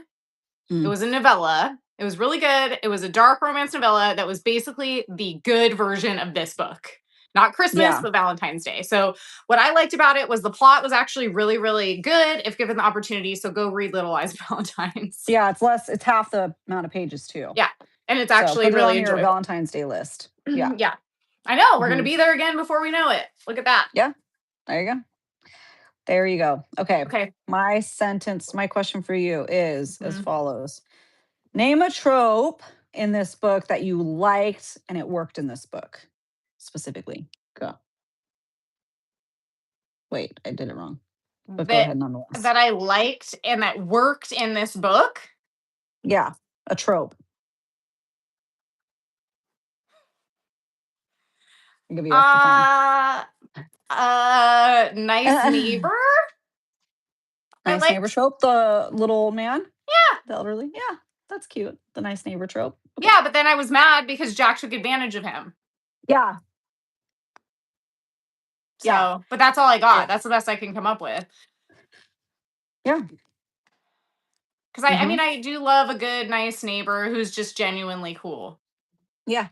Speaker 2: It
Speaker 1: Mm.
Speaker 2: was a novella. It was really good. It was a dark romance novella that was basically the good version of this book. Not Christmas,
Speaker 1: Yeah.
Speaker 2: but Valentine's Day. So, what I liked about it was the plot was actually really, really good if given the opportunity. So, go read Little Lies Valentines.
Speaker 1: Yeah, it's half the amount of pages too.
Speaker 2: Yeah. And it's
Speaker 1: So
Speaker 2: actually
Speaker 1: put it
Speaker 2: really
Speaker 1: on your
Speaker 2: enjoyable.
Speaker 1: Valentine's Day list. Yeah.
Speaker 2: Yeah. I know. We're going to
Speaker 1: Mhm.
Speaker 2: be there again before we know it. Look at that.
Speaker 1: Yeah. There you go. There you go. Okay.
Speaker 2: Okay.
Speaker 1: My question for you is as
Speaker 2: Mhm.
Speaker 1: follows. Name a trope in this book that you liked and it worked in this book specifically. Go. Wait, I did it wrong. But go ahead nonetheless.
Speaker 2: That I liked and that worked in this book.
Speaker 1: Yeah, a trope. I'll give you extra time.
Speaker 2: Nice neighbor.
Speaker 1: Nice neighbor trope. The little old man.
Speaker 2: Yeah.
Speaker 1: The elderly. Yeah, that's cute. The nice neighbor trope.
Speaker 2: Okay. Yeah, but then I was mad because Jack took advantage of him.
Speaker 1: Yeah.
Speaker 2: So, yeah. But that's all I got. Yeah. That's the best I can come up with.
Speaker 1: Yeah.
Speaker 2: Because I mean, I do love a good, nice neighbor who's just genuinely cool.
Speaker 1: Yeah.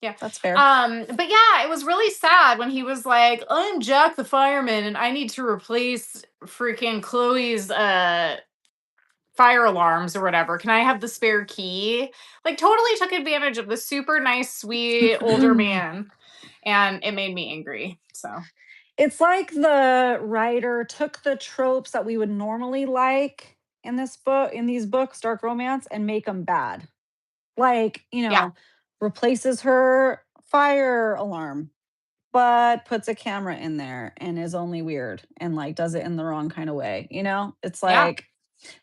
Speaker 2: Yeah.
Speaker 1: That's fair.
Speaker 2: But yeah, it was really sad when he was like, I'm Jack the fireman and I need to replace freaking Chloe's fire alarms or whatever. Can I have the spare key? Like totally took advantage of the super nice, sweet older man. And it made me angry. So
Speaker 1: it's like the writer took the tropes that we would normally like in this book, in these books, dark romance, and make them bad. Like, replaces her fire alarm, but puts a camera in there and is only weird and like does it in the wrong kind of way. It's like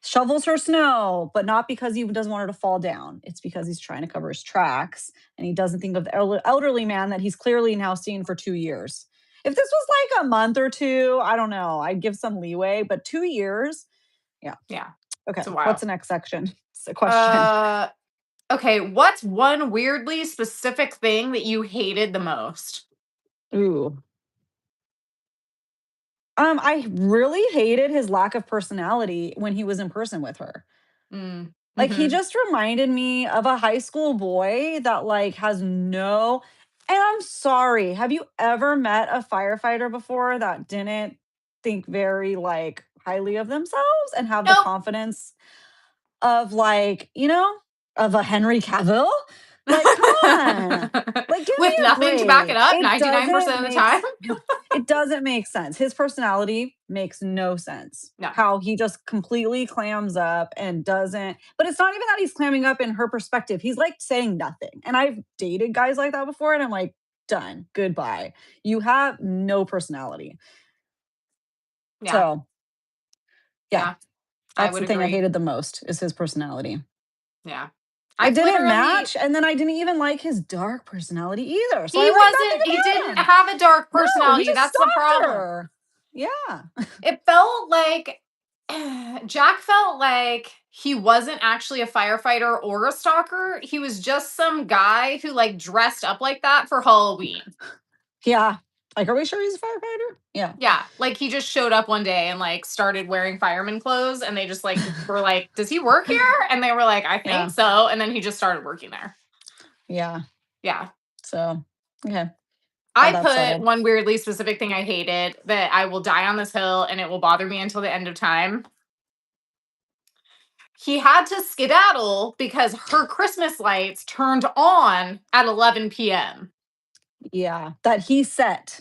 Speaker 1: shovels her snow, but not because he doesn't want her to fall down. It's because he's trying to cover his tracks and he doesn't think of the elderly man that he's clearly now seen for 2 years. If this was like a month or two, I don't know, I'd give some leeway, but 2 years, yeah. Okay, what's the next section? It's a question.
Speaker 2: Okay, what's one weirdly specific thing that you hated the most?
Speaker 1: Ooh. I really hated his lack of personality when he was in person with her. Like he just reminded me of a high school boy that like has no. And I'm sorry, have you ever met a firefighter before that didn't think very like highly of themselves and have the confidence of like, of a Henry Cavill? Like, come on. Like, give
Speaker 2: with
Speaker 1: me a
Speaker 2: nothing
Speaker 1: break.
Speaker 2: to back it up 99% of the time.
Speaker 1: It doesn't make sense. His personality makes no sense.
Speaker 2: No.
Speaker 1: How he just completely clams up and doesn't. But it's not even that he's clamming up in her perspective. He's like saying nothing. And I've dated guys like that before, and I'm like, done. Goodbye. You have no personality.
Speaker 2: Yeah.
Speaker 1: So, yeah. That's the thing
Speaker 2: agree.
Speaker 1: I hated the most is his personality.
Speaker 2: Yeah.
Speaker 1: It didn't match, and then I didn't even like his dark personality either. So
Speaker 2: he didn't have a dark personality.
Speaker 1: No,
Speaker 2: that's the problem.
Speaker 1: Her. Yeah.
Speaker 2: It felt like Jack felt like he wasn't actually a firefighter or a stalker. He was just some guy who like dressed up like that for Halloween.
Speaker 1: Yeah. Like, are we sure he's a firefighter? Yeah.
Speaker 2: Yeah, like he just showed up one day and like started wearing fireman clothes, and they just like were like, "Does he work here?" And they were like, "I think so." And then he just started working there.
Speaker 1: Yeah.
Speaker 2: Yeah.
Speaker 1: So, okay.
Speaker 2: I
Speaker 1: That's
Speaker 2: put
Speaker 1: settled.
Speaker 2: one weirdly specific thing I hated that I will die on this hill and it will bother me until the end of time. He had to skedaddle because her Christmas lights turned on at 11 p.m.
Speaker 1: Yeah. That he set.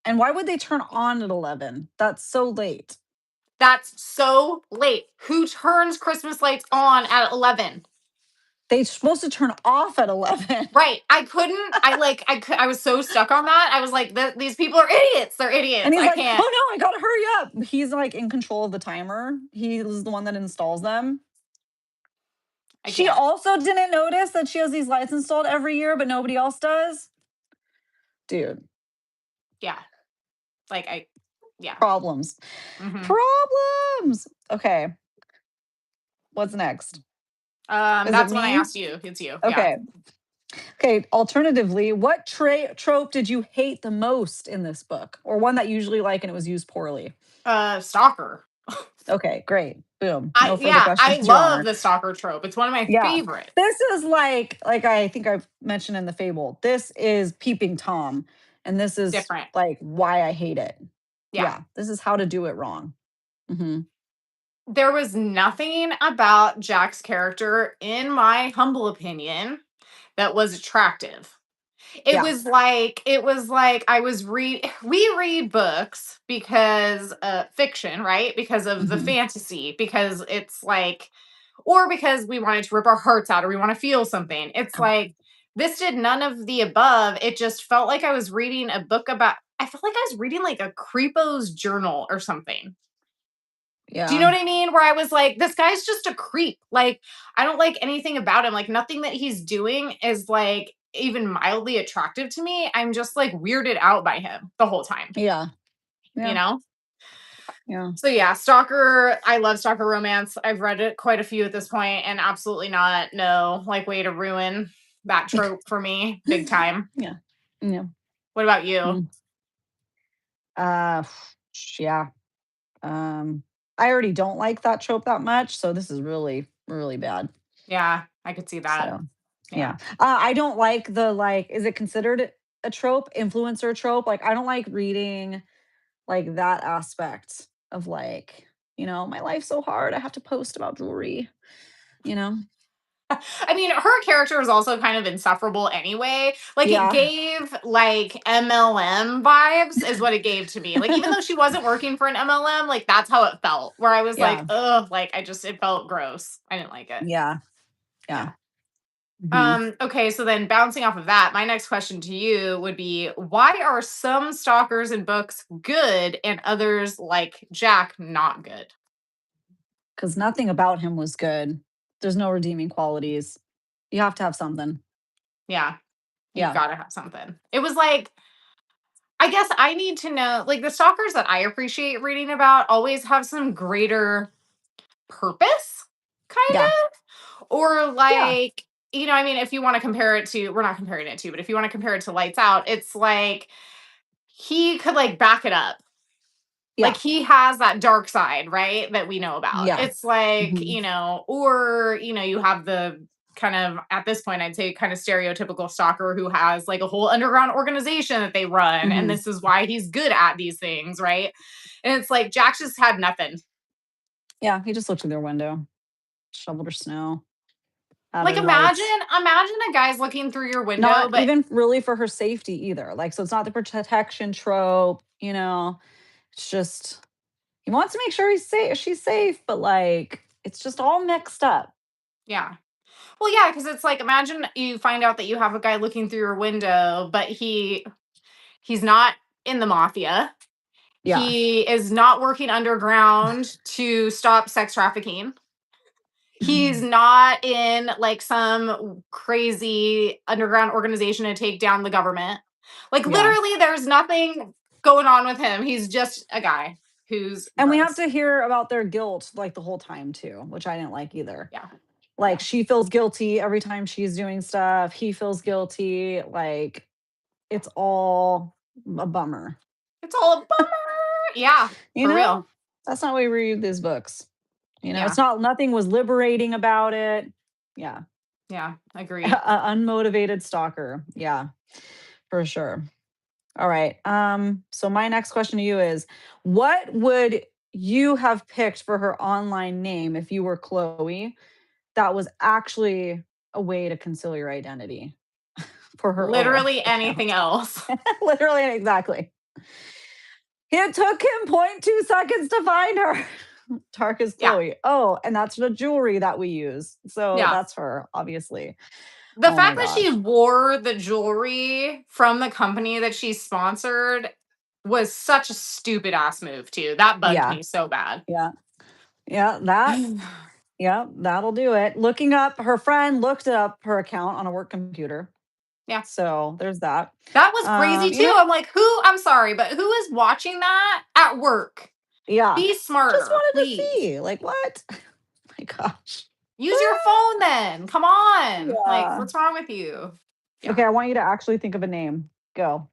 Speaker 1: And why would they turn on at 11? That's so late.
Speaker 2: That's so late. Who turns Christmas lights on at 11?
Speaker 1: They're supposed to turn off at 11.
Speaker 2: Right. I was so stuck on that. I was like, these people are idiots. They're idiots.
Speaker 1: And he's
Speaker 2: I
Speaker 1: like,
Speaker 2: can't.
Speaker 1: oh no, I gotta hurry up. He's like in control of the timer. He's the one that installs them. She also didn't notice that she has these lights installed every year, but nobody else does. Dude.
Speaker 2: Yeah.
Speaker 1: Problems.
Speaker 2: Mm-hmm.
Speaker 1: Problems. Okay. What's next?
Speaker 2: That's when I asked you. It's you.
Speaker 1: Okay. Yeah. Okay. Alternatively, what trope did you hate the most in this book? Or one that you usually like and it was used poorly?
Speaker 2: Stalker.
Speaker 1: Okay, great. Boom.
Speaker 2: I love the stalker trope. It's one of my favorites.
Speaker 1: This is like I think I've mentioned in the Fable. This is Peeping Tom. And this is
Speaker 2: different.
Speaker 1: Like why I hate it.
Speaker 2: Yeah.
Speaker 1: This is how to do it wrong. Mm-hmm.
Speaker 2: There was nothing about Jack's character, in my humble opinion, that was attractive. It was like we read books because fiction, right? Because of the fantasy, because it's like, or because we wanted to rip our hearts out or we want to feel something. It's like this did none of the above. It just felt like I was reading a book about, I felt like I was reading like a creepo's journal or something.
Speaker 1: Yeah.
Speaker 2: Do you know what I mean? Where I was like, this guy's just a creep. Like, I don't like anything about him. Like, nothing that he's doing is like even mildly attractive to me. I'm just like weirded out by him the whole time.
Speaker 1: Yeah.
Speaker 2: You know?
Speaker 1: Yeah.
Speaker 2: So yeah, stalker. I love stalker romance. I've read it quite a few at this point, and absolutely not no like way to ruin that trope for me big time.
Speaker 1: Yeah. Yeah.
Speaker 2: What about you?
Speaker 1: Yeah. I already don't like that trope that much, so this is really, really bad.
Speaker 2: Yeah, I could see that.
Speaker 1: So, yeah. I don't like the is it considered a trope, influencer trope? Like, I don't like reading like that aspect of like, my life's so hard. I have to post about jewelry,
Speaker 2: I mean, her character is also kind of insufferable anyway. Like it gave like MLM vibes is what it gave to me. Like even though she wasn't working for an MLM, like that's how it felt. Where I was like, ugh, like it felt gross. I didn't like it.
Speaker 1: Yeah.
Speaker 2: Okay, so then bouncing off of that, my next question to you would be, why are some stalkers in books good and others like Jack not good?
Speaker 1: Because nothing about him was good. There's no redeeming qualities. You have to have something.
Speaker 2: Yeah. You've got to have something. It was like, I guess I need to know, like the stalkers that I appreciate reading about always have some greater purpose, kind of. Or like, I mean, if you want to compare it to, we're not comparing it to, but if you want to compare it to Lights Out, it's like he could like back it up. Like he has that dark side, right? That we know about. It's like, or, you have the kind of, at this point, I'd say kind of stereotypical stalker who has like a whole underground organization that they run. And this is why he's good at these things, right? And it's like, Jack just had nothing.
Speaker 1: Yeah, he just looked through their window, shoveled her snow.
Speaker 2: Like imagine a guy's looking through your window.
Speaker 1: Not even really for her safety either. Like, so it's not the protection trope, It's just he wants to make sure she's safe, but like it's just all mixed up.
Speaker 2: Yeah. Well, yeah, because it's like imagine you find out that you have a guy looking through your window, but he's not in the mafia. Yeah. He is not working underground to stop sex trafficking. He's not in like some crazy underground organization to take down the government. Like literally there's nothing going on with him. He's just a guy who's
Speaker 1: And we have to hear about their guilt like the whole time too, which I didn't like either.
Speaker 2: Yeah.
Speaker 1: Like she feels guilty every time she's doing stuff. He feels guilty. Like it's all a bummer.
Speaker 2: It's all a bummer. Yeah,
Speaker 1: You
Speaker 2: for
Speaker 1: know,
Speaker 2: real.
Speaker 1: that's not why we read these books. You know,
Speaker 2: Yeah.
Speaker 1: it's not, nothing was liberating about it. Yeah.
Speaker 2: Yeah, agreed.
Speaker 1: Unmotivated stalker. Yeah, for sure. All right. So my next question to you is, what would you have picked for her online name if you were Chloe that was actually a way to conceal your identity for her OF
Speaker 2: Literally anything
Speaker 1: account?
Speaker 2: else.
Speaker 1: Literally, exactly. It took him 0.2 seconds to find her. Dark as
Speaker 2: Yeah.
Speaker 1: Chloe. Oh, and that's the jewelry that we use. So
Speaker 2: Yeah.
Speaker 1: that's her, obviously.
Speaker 2: The
Speaker 1: Oh my
Speaker 2: fact that she
Speaker 1: gosh.
Speaker 2: wore the jewelry from the company that she sponsored was such a stupid ass move too. That bugged
Speaker 1: Yeah.
Speaker 2: me so bad.
Speaker 1: Yeah. Yeah. Yeah, that'll do it. Looking up, her friend looked up her account on a work computer.
Speaker 2: Yeah.
Speaker 1: So there's that.
Speaker 2: That was crazy
Speaker 1: You
Speaker 2: too.
Speaker 1: know,
Speaker 2: I'm like, I'm sorry, but who is watching that at work?
Speaker 1: yeah.
Speaker 2: Be
Speaker 1: Just
Speaker 2: smarter,
Speaker 1: wanted to
Speaker 2: please.
Speaker 1: see. Like, what? My gosh.
Speaker 2: Use your phone then. Come on. Like,
Speaker 1: Yeah.
Speaker 2: what's wrong with you? Yeah.
Speaker 1: Okay, I want you to actually think of a name. Go.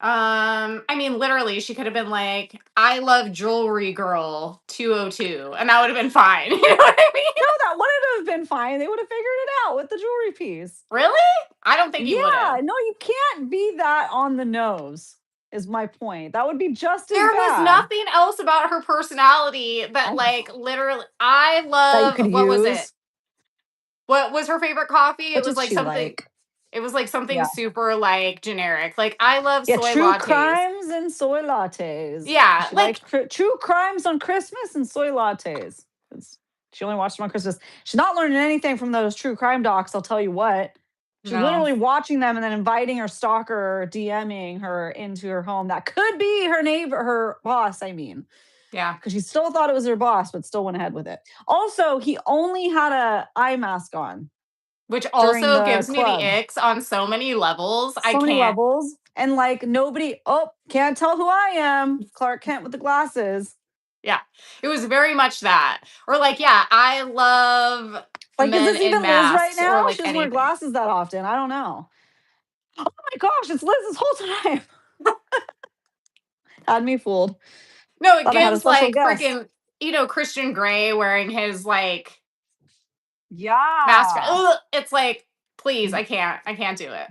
Speaker 2: I mean, literally, she could have been like, I love jewelry girl 202, and that would have been fine. You know what I mean?
Speaker 1: No, that wouldn't have been fine. They would have figured it out with the jewelry piece.
Speaker 2: Really? I don't think you would
Speaker 1: Yeah,
Speaker 2: have.
Speaker 1: no, you can't be that on the nose, is my point. That would be just as
Speaker 2: There was
Speaker 1: bad.
Speaker 2: nothing else about her personality that,
Speaker 1: I
Speaker 2: like, literally, I
Speaker 1: that you could
Speaker 2: love, what was it?
Speaker 1: use.
Speaker 2: What was her favorite coffee?
Speaker 1: What did she like?
Speaker 2: It was like something
Speaker 1: Yeah.
Speaker 2: super like generic. Like, I love
Speaker 1: Yeah,
Speaker 2: soy
Speaker 1: true
Speaker 2: lattes.
Speaker 1: crimes and soy lattes.
Speaker 2: Yeah,
Speaker 1: She
Speaker 2: like,
Speaker 1: liked true crimes on Christmas and soy lattes. She only watched them on Christmas. She's not learning anything from those true crime docs, I'll tell you what. She's
Speaker 2: no.
Speaker 1: literally watching them and then inviting her stalker, DMing her into her home. That could be her neighbor, her boss, I mean.
Speaker 2: Yeah.
Speaker 1: Because she still thought it was her boss, but still went ahead with it. Also, he only had a eye mask on
Speaker 2: Which
Speaker 1: during
Speaker 2: also
Speaker 1: the
Speaker 2: gives me the
Speaker 1: club.
Speaker 2: icks on so many levels. I
Speaker 1: So many
Speaker 2: can't.
Speaker 1: levels. And like nobody, oh, can't tell who I am. Clark Kent with the glasses.
Speaker 2: Yeah. It was very much that. Or like, yeah, I love
Speaker 1: Like, is
Speaker 2: men
Speaker 1: this
Speaker 2: in
Speaker 1: even Liz right
Speaker 2: masks or
Speaker 1: now?
Speaker 2: like
Speaker 1: She doesn't wear
Speaker 2: anything.
Speaker 1: glasses that often. I don't know. Oh my gosh, it's Liz this whole time. Had me fooled.
Speaker 2: No, it
Speaker 1: Thought I had a
Speaker 2: gives
Speaker 1: special
Speaker 2: like
Speaker 1: guest.
Speaker 2: freaking, Christian Grey wearing his like mask.
Speaker 1: Yeah.
Speaker 2: Ugh, it's like, please, I can't do it.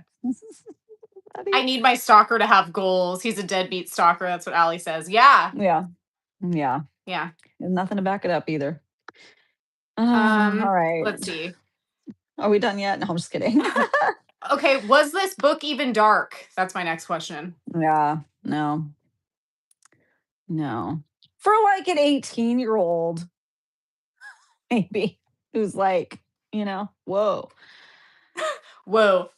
Speaker 2: I need my stalker to have goals. He's a deadbeat stalker. That's what Allie says. Yeah.
Speaker 1: Yeah. Yeah.
Speaker 2: Yeah.
Speaker 1: And nothing to back it up either. All right.
Speaker 2: Let's see.
Speaker 1: Are we done yet? No, I'm just kidding.
Speaker 2: Okay, was this book even dark? That's my next question.
Speaker 1: Yeah. No. No. For like an 18-year-old, maybe, who's like, whoa.
Speaker 2: Whoa.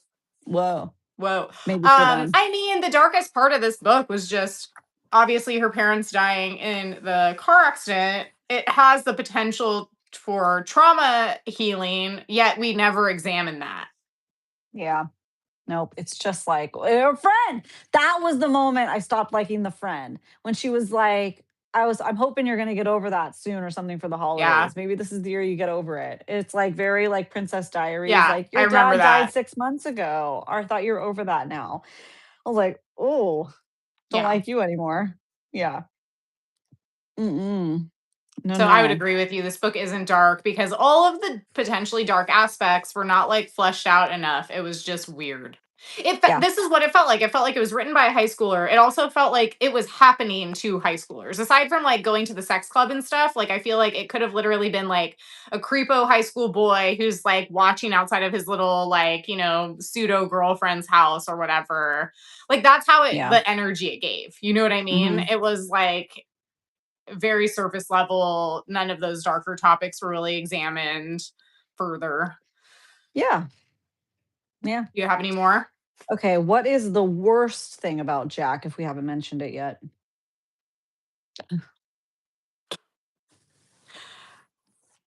Speaker 1: Maybe for them.
Speaker 2: I mean, the darkest part of this book was just obviously her parents dying in the car accident. It has the potential for trauma healing, yet we never examine that.
Speaker 1: Yeah. Nope. It's just like her friend. That was the moment I stopped liking the friend. When she was like, I'm hoping you're gonna get over that soon or something for the holidays.
Speaker 2: Yeah.
Speaker 1: Maybe this is the year you get over it. It's like very like Princess Diaries.
Speaker 2: Yeah,
Speaker 1: Like,
Speaker 2: I
Speaker 1: your
Speaker 2: remember
Speaker 1: dad died
Speaker 2: that.
Speaker 1: 6 months ago. I thought you were over that now. I was like, oh, don't
Speaker 2: Yeah.
Speaker 1: like you anymore. Yeah. Mm-mm. No,
Speaker 2: So I would
Speaker 1: no.
Speaker 2: agree with you. This book isn't dark because all of the potentially dark aspects were not like fleshed out enough. It was just weird.
Speaker 1: Yeah.
Speaker 2: This is what it felt like. It felt like it was written by a high schooler. It also felt like it was happening to high schoolers. Aside from like going to the sex club and stuff, like I feel like it could have literally been like a creepo high school boy who's like watching outside of his little like, pseudo girlfriend's house or whatever. Like that's how the energy it gave. You know what I mean?
Speaker 1: Mhm.
Speaker 2: It was like very surface level. None of those darker topics were really examined further.
Speaker 1: Yeah. Yeah.
Speaker 2: Do you have any more?
Speaker 1: Okay. What is the worst thing about Jack if we haven't mentioned it yet?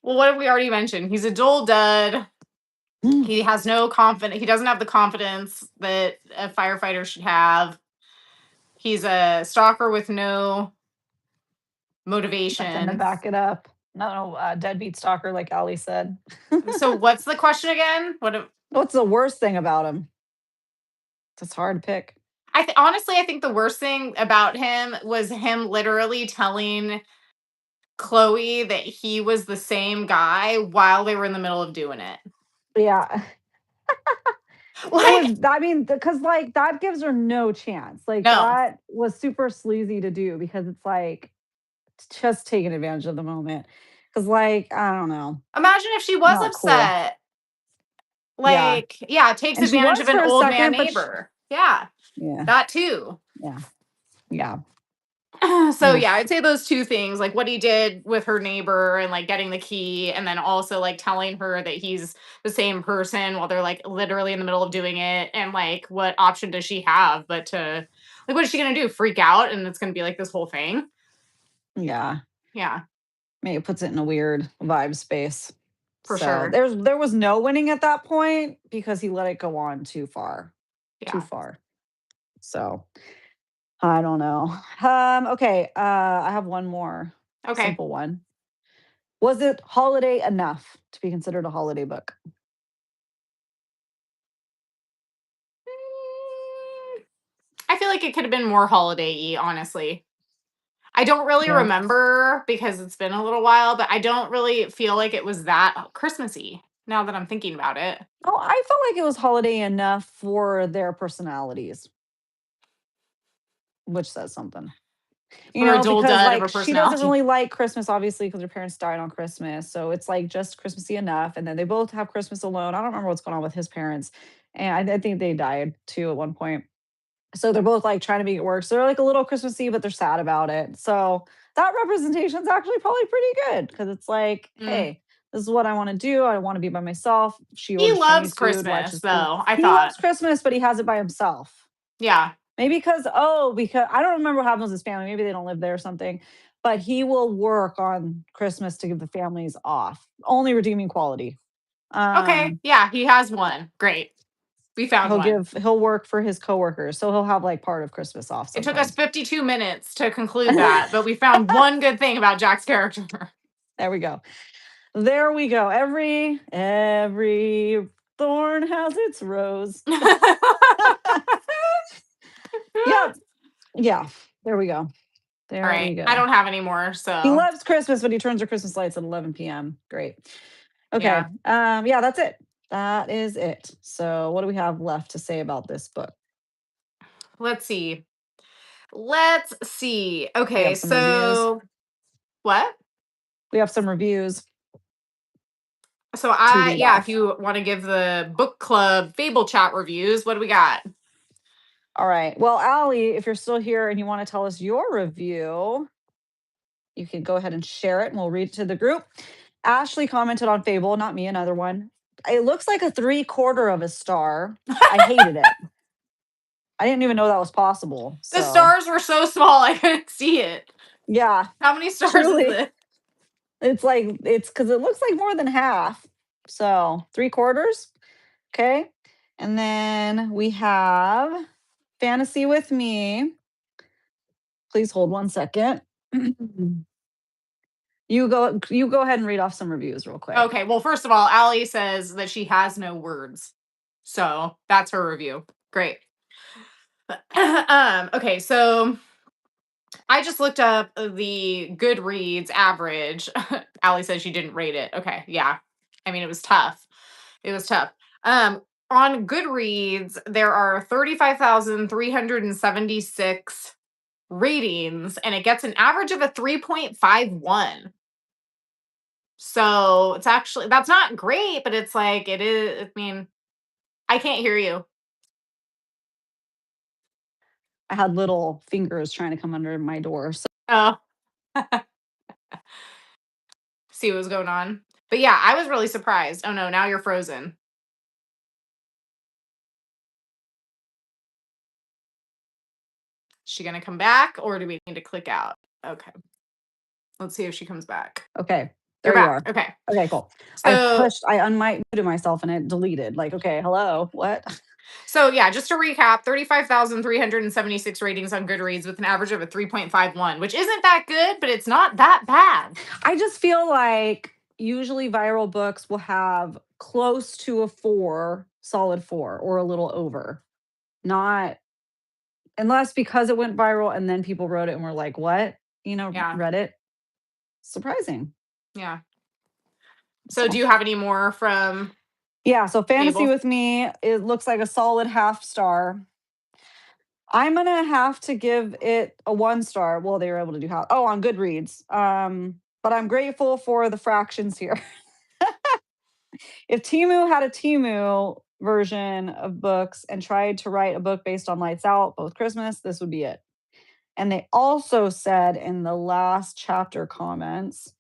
Speaker 2: Well, what have we already mentioned? He's a dull dud. He has no confidence. He doesn't have the confidence that a firefighter should have. He's a stalker with no motivation.
Speaker 1: Nothing to back it up. No, deadbeat stalker, like Ali said.
Speaker 2: So what's the question again?
Speaker 1: What's the worst thing about him? It's hard to pick.
Speaker 2: Honestly, I think the worst thing about him was him literally telling Chloe that he was the same guy while they were in the middle of doing it.
Speaker 1: Yeah.
Speaker 2: Like,
Speaker 1: I mean, because like that gives her no chance. Like
Speaker 2: no.
Speaker 1: that was super sleazy to do because it's like just taking advantage of the moment. Because like, I don't know,
Speaker 2: Imagine if she was
Speaker 1: not cool.
Speaker 2: upset.
Speaker 1: Yeah.
Speaker 2: Like, yeah, takes
Speaker 1: And she
Speaker 2: advantage
Speaker 1: was
Speaker 2: of an
Speaker 1: for a
Speaker 2: old man
Speaker 1: second, but
Speaker 2: neighbor. Yeah,
Speaker 1: yeah,
Speaker 2: that too.
Speaker 1: yeah, yeah.
Speaker 2: So yeah,
Speaker 1: Oof.
Speaker 2: I'd say those two things, like what he did with her neighbor and like getting the key, and then also like telling her that he's the same person while they're like literally in the middle of doing it. And like, what option does she have but to, like, what is she gonna do? Freak out? And it's gonna be like this whole thing.
Speaker 1: Yeah.
Speaker 2: Yeah,
Speaker 1: Maybe it puts it in a weird vibe space.
Speaker 2: for
Speaker 1: So
Speaker 2: sure.
Speaker 1: there was no winning at that point because he let it go on too far. Too
Speaker 2: Yeah.
Speaker 1: far. So I don't know. Okay. I have one more
Speaker 2: Okay.
Speaker 1: simple one. Was it holiday enough to be considered a holiday book?
Speaker 2: I feel like it could have been more holiday-y, honestly. I don't really
Speaker 1: Yeah.
Speaker 2: remember because it's been a little while, but I don't really feel like it was that Christmassy now that I'm thinking about it.
Speaker 1: Oh, I felt like it was holiday enough for their personalities, which says something.
Speaker 2: For a dual
Speaker 1: Because
Speaker 2: dud of
Speaker 1: like
Speaker 2: a
Speaker 1: she doesn't
Speaker 2: personality.
Speaker 1: really like Christmas, obviously, because her parents died on Christmas. So it's like just Christmassy enough. And then they both have Christmas alone. I don't remember what's going on with his parents. And I think they died too at one point. So they're both like trying to make it work. So they're like a little Christmassy, but they're sad about it. So that representation is actually probably pretty good because it's like,
Speaker 2: Mm.
Speaker 1: hey, this is what I want to do. I want to be by myself. She
Speaker 2: He
Speaker 1: orders
Speaker 2: loves
Speaker 1: Chinese food,
Speaker 2: Christmas,
Speaker 1: watches TV.
Speaker 2: though, I
Speaker 1: He
Speaker 2: thought.
Speaker 1: loves Christmas, but he has it by himself.
Speaker 2: Yeah.
Speaker 1: Maybe because I don't remember what happens with his family. Maybe they don't live there or something. But he will work on Christmas to give the families off. Only redeeming quality.
Speaker 2: Okay.
Speaker 1: Um,
Speaker 2: Yeah, he has one. Great. We found one.
Speaker 1: he'll work for his coworkers, so he'll have like part of Christmas off
Speaker 2: It took us
Speaker 1: sometimes.
Speaker 2: 52 minutes to conclude that, but we found one good thing about Jack's character.
Speaker 1: There we go. There we go. Every thorn has its rose. Yep. Yeah. There we go.
Speaker 2: All
Speaker 1: There we
Speaker 2: right. I
Speaker 1: go.
Speaker 2: don't have any more,
Speaker 1: He
Speaker 2: so
Speaker 1: loves Christmas, but he turns her Christmas lights at 11 p.m. Great. Okay.
Speaker 2: yeah.
Speaker 1: Yeah, that's it. That is it. So what do we have left to say about this book?
Speaker 2: Let's see. Let's see.
Speaker 1: We
Speaker 2: Okay,
Speaker 1: have some reviews.
Speaker 2: so what?
Speaker 1: We have some reviews
Speaker 2: So
Speaker 1: to read
Speaker 2: yeah, if
Speaker 1: off.
Speaker 2: you want to give the book club Fable chat reviews, what do we got?
Speaker 1: All right. Well, Allie, if you're still here and you want to tell us your review, you can go ahead and share it and we'll read it to the group. Ashley commented on Fable, not me, another one. It looks like a 3/4 of a star. I hated it. I didn't even know that was possible.
Speaker 2: The
Speaker 1: So,
Speaker 2: stars were so small I couldn't see it.
Speaker 1: yeah,
Speaker 2: How many stars is
Speaker 1: truly.
Speaker 2: it?
Speaker 1: It's because it looks like more than half. So, 3/4. Okay. And then we have Fantasy with Me. Please hold 1 second. You go ahead and read off some reviews real quick.
Speaker 2: Okay, well, first of all, Allie says that she has no words. So that's her review. Great. Okay, so I just looked up the Goodreads average. Allie says she didn't rate it. Okay, yeah. I mean, it was tough. It was tough. On Goodreads, there are 35,376 ratings, and it gets an average of a 3.51. So it's actually, that's not great, but it's like, it is. I mean, I can't hear you.
Speaker 1: I had little fingers trying to come under my door. So
Speaker 2: Oh, see what was going on. But yeah, I was really surprised. Oh no, now you're frozen. Is she gonna come back or do we need to click out? Okay. Let's see if she comes back.
Speaker 1: okay,
Speaker 2: You're
Speaker 1: there you
Speaker 2: back.
Speaker 1: are.
Speaker 2: Okay.
Speaker 1: Okay, cool.
Speaker 2: So
Speaker 1: I unmuted myself and it deleted. Like, okay, hello, what?
Speaker 2: so yeah, just to recap, 35,376 ratings on Goodreads with an average of a 3.51, which isn't that good, but it's not that bad.
Speaker 1: I just feel like usually viral books will have close to a 4, solid 4, or a little over. Not unless because it went viral and then people wrote it and were like, what? Read it. Surprising.
Speaker 2: Yeah. So do you have any more from
Speaker 1: Yeah, so Fantasy
Speaker 2: Fable?
Speaker 1: with Me, it looks like a solid half star. I'm gonna have to give it a 1 star. Well, they were able to do on Goodreads. But I'm grateful for the fractions here. If Timu had a Timu version of books and tried to write a book based on Lights Out, both Christmas, this would be it. And they also said in the last chapter comments,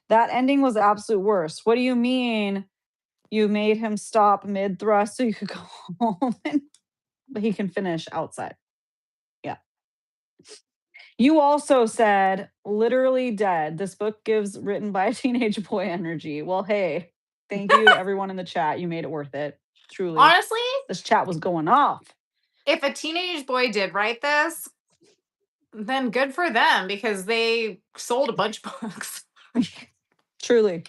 Speaker 1: that ending was the absolute worst. What do you mean you made him stop mid thrust so you could go home but he can finish outside? Yeah. You also said literally dead. This book gives written by a teenage boy energy. Well, hey, thank you to everyone in the chat. You made it worth it. Truly.
Speaker 2: Honestly,
Speaker 1: this chat was going off.
Speaker 2: If a teenage boy did write this, then good for them because they sold a bunch of books.
Speaker 1: Truly.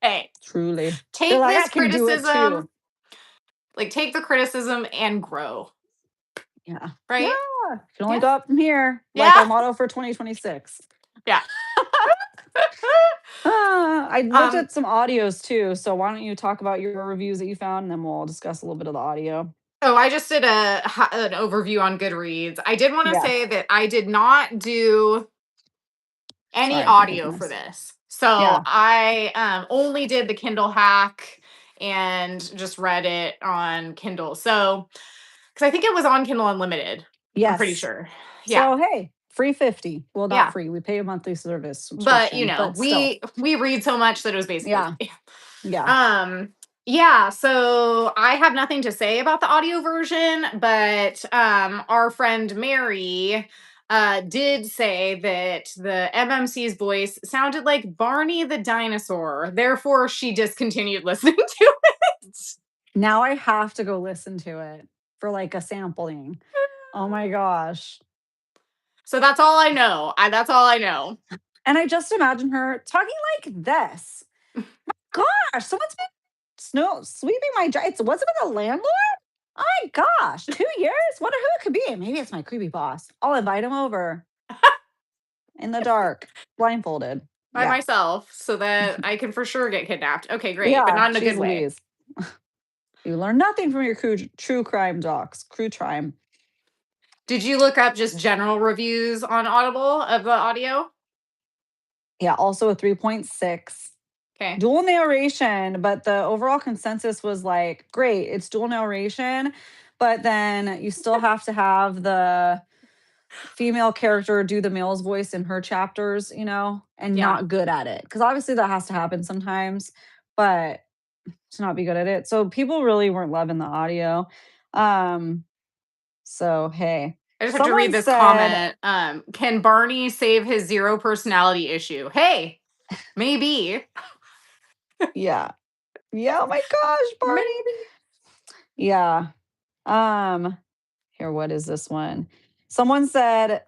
Speaker 2: Hey,
Speaker 1: truly.
Speaker 2: Take this criticism. Like, take the criticism and grow.
Speaker 1: Yeah.
Speaker 2: Right?
Speaker 1: Yeah. You can only go up from here.
Speaker 2: Yeah.
Speaker 1: Like our motto for 2026.
Speaker 2: Yeah.
Speaker 1: I looked at some audios too. So why don't you talk about your reviews that you found and then we'll discuss a little bit of the audio.
Speaker 2: Oh, I just did an overview on Goodreads. I did want to say that I did not do any audio for this. So I only did the Kindle hack and just read it on Kindle. So, because I think it was on Kindle Unlimited. Yes. I'm pretty sure. Yeah.
Speaker 1: So, hey, free 50. Well, not free. We pay a monthly service.
Speaker 2: But, we read so much that it was basically
Speaker 1: free. Yeah.
Speaker 2: Yeah, so I have nothing to say about the audio version, but our friend Mary did say that the MMC's voice sounded like Barney the dinosaur. Therefore, she discontinued listening to it.
Speaker 1: Now I have to go listen to it for like a sampling. Oh my gosh.
Speaker 2: So that's all I know. That's all I know.
Speaker 1: And I just imagine her talking like this. My gosh, someone's been sweeping my wasn't it the landlord? Oh my gosh, 2 years? Wonder who it could be. Maybe it's my creepy boss. I'll invite him over in the dark, blindfolded
Speaker 2: by myself, so that I can for sure get kidnapped. Okay, great, but not in a good way.
Speaker 1: You learn nothing from your true crime docs. True crime.
Speaker 2: Did you look up just general reviews on Audible of the audio?
Speaker 1: Yeah, also a 3.6.
Speaker 2: Okay.
Speaker 1: Dual narration, but the overall consensus was like, great, it's dual narration, but then you still have to have the female character do the male's voice in her chapters, and not good at it. Because obviously that has to happen sometimes, but to not be good at it. So people really weren't loving the audio. So, hey.
Speaker 2: I just have to read this comment. Can Barney save his 0 personality issue? Hey, maybe.
Speaker 1: Yeah. Yeah. Oh my gosh, Barney. Maybe. Yeah. Here, what is this one? Someone said,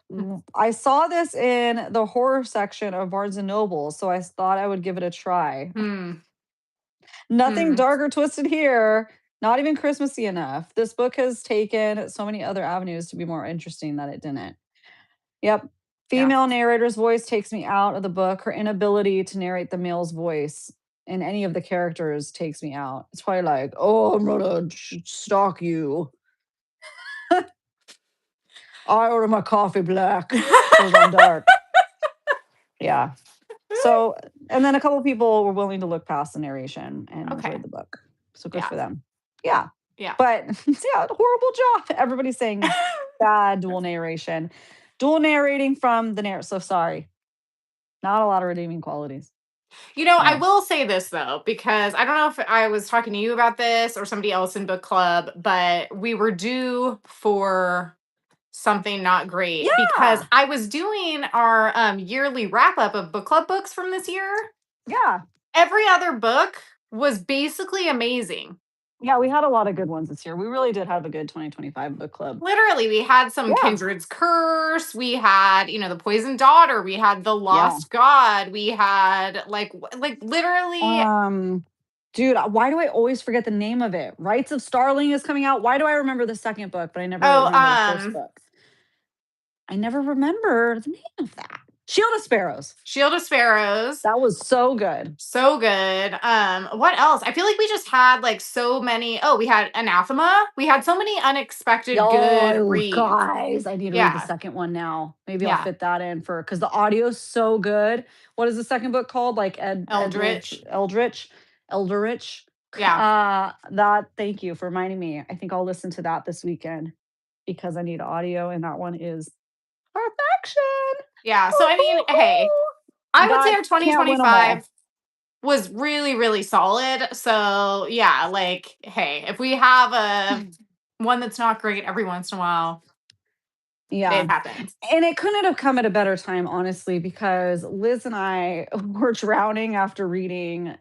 Speaker 1: I saw this in the horror section of Barnes and Noble, so I thought I would give it a try. Nothing dark or twisted here. Not even Christmassy enough. This book has taken so many other avenues to be more interesting that it didn't. Yep. Female narrator's voice takes me out of the book. Her inability to narrate the male's voice in any of the characters takes me out. It's probably like, oh, I'm gonna stalk you. I order my coffee black because I'm dark. Yeah. So, and then a couple people were willing to look past the narration and enjoy the book. So good for them. Yeah.
Speaker 2: Yeah.
Speaker 1: But horrible job. Everybody's saying bad dual narration. Dual narrating from the narrator. So sorry. Not a lot of redeeming qualities.
Speaker 2: I will say this though, because I don't know if I was talking to you about this or somebody else in book club, but we were due for something not great because I was doing our yearly wrap up of book club books from this year.
Speaker 1: Yeah.
Speaker 2: Every other book was basically amazing.
Speaker 1: Yeah, we had a lot of good ones this year. We really did have a good 2025 book club.
Speaker 2: Literally, we had some Kindred's Curse. We had, the Poisoned Daughter. We had The Lost God. We had like literally.
Speaker 1: Dude, why do I always forget the name of it? Rites of Starling is coming out. Why do I remember the second book, but I never remember the first book? I never remember the name of that. Shield of Sparrows.
Speaker 2: Shield of Sparrows.
Speaker 1: That was so good.
Speaker 2: So good. What else? I feel like we just had like so many. Oh, we had Anathema. We had so many unexpected good reads.
Speaker 1: Guys, I need to read the second one now. Maybe I'll fit that in because the audio's so good. What is the second book called? Like
Speaker 2: Eldritch.
Speaker 1: Yeah. Thank you for reminding me. I think I'll listen to that this weekend because I need audio, and that one is perfection.
Speaker 2: Yeah. So I mean, hey, I would say our 2025 was really, really solid. So yeah, like, hey, if we have a one that's not great every once in a while, it happens.
Speaker 1: And it couldn't have come at a better time, honestly, because Liz and I were drowning after reading,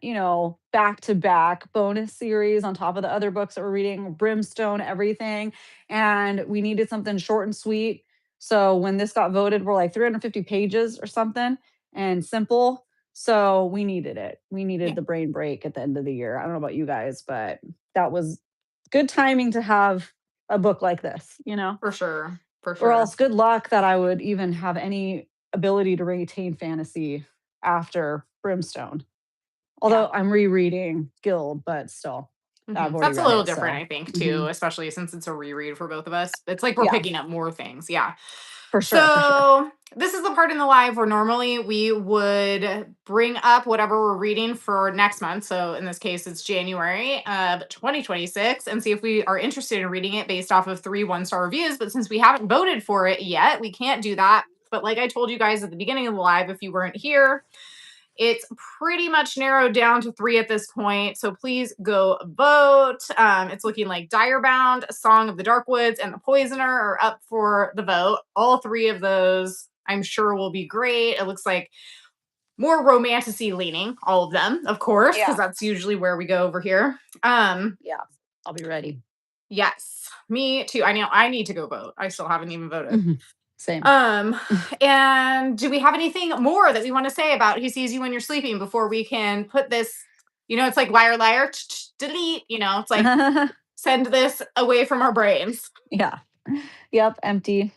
Speaker 1: back to back bonus series on top of the other books that we're reading, Brimstone, everything. And we needed something short and sweet. So when this got voted, we're like 350 pages or something and simple. So we needed it. We needed the brain break at the end of the year. I don't know about you guys, but that was good timing to have a book like this,
Speaker 2: For sure.
Speaker 1: Or else good luck that I would even have any ability to retain fantasy after Brimstone. Although I'm rereading Guild, but still.
Speaker 2: That's a little different, I think, too, especially since it's a reread for both of us. It's like we're picking up more things. Yeah.
Speaker 1: For sure.
Speaker 2: So this is the part in the live where normally we would bring up whatever we're reading for next month. So in this case, it's January of 2026, and see if we are interested in reading it based off of 3 1-star reviews. But since we haven't voted for it yet, we can't do that. But like I told you guys at the beginning of the live, if you weren't here, it's pretty much narrowed down to 3 at this point. So please go vote. It's looking like Direbound, Song of the Darkwoods, and The Poisoner are up for the vote. All 3 of those, I'm sure, will be great. It looks like more romantic-y leaning, all of them, of course, because that's usually where we go over here.
Speaker 1: I'll be ready.
Speaker 2: Yes, me too. I know I need to go vote. I still haven't even voted.
Speaker 1: Same.
Speaker 2: And do we have anything more that we want to say about He Sees You When You're Sleeping before we can put this, it's like liar, liar, delete, it's like send this away from our brains.
Speaker 1: Yeah. Yep. Empty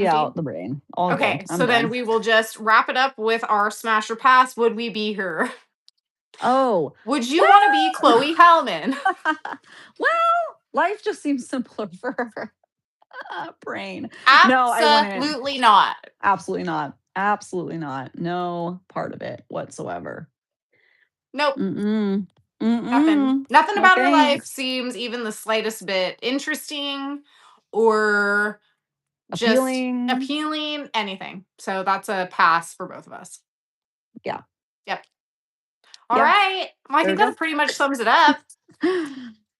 Speaker 1: out the brain.
Speaker 2: Okay. So then we will just wrap it up with our smash or pass. Would we be her?
Speaker 1: Oh.
Speaker 2: Would you want to be Chloe Hellman?
Speaker 1: Well, life just seems simpler for her. Brain.
Speaker 2: Absolutely not.
Speaker 1: Absolutely not. Absolutely not. No part of it whatsoever.
Speaker 2: Nope.
Speaker 1: Mm-mm.
Speaker 2: Nothing about her life seems even the slightest bit interesting or
Speaker 1: appealing.
Speaker 2: Just appealing, anything. So that's a pass for both of us.
Speaker 1: Yeah.
Speaker 2: Yep. All right. Well, I think that pretty much sums it up.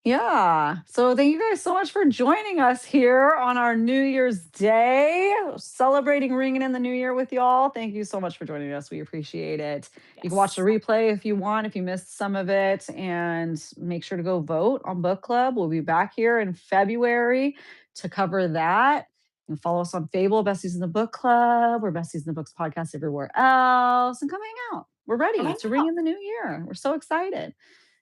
Speaker 1: Yeah. So thank you guys so much for joining us here on our New Year's Day, celebrating ringing in the new year with y'all. Thank you so much for joining us. We appreciate it. You can watch the replay if you want, if you missed some of it, and make sure to go vote on book club. We'll be back here in February to cover that. And follow us on Fable, Besties in the Book Club. We're Besties in the Books podcast everywhere else. And come hang out. We're ready to ring in the new year. We're so excited.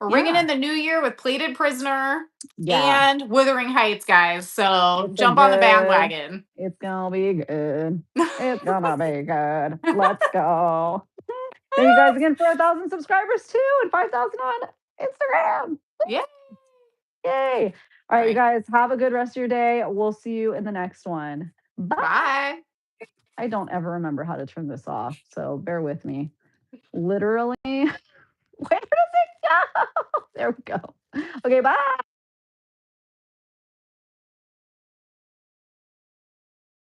Speaker 2: We're ringing in the new year with Plated Prisoner and Wuthering Heights, guys. So jump on the bandwagon.
Speaker 1: It's going to be good. It's going to be good. Let's go. Thank you guys again for 1,000 subscribers too and 5,000 on Instagram.
Speaker 2: Yay.
Speaker 1: Yay. All right, you guys, have a good rest of your day. We'll see you in the next one.
Speaker 2: Bye.
Speaker 1: I don't ever remember how to turn this off, so bear with me. Literally. Where does it go? There we go. Okay, bye.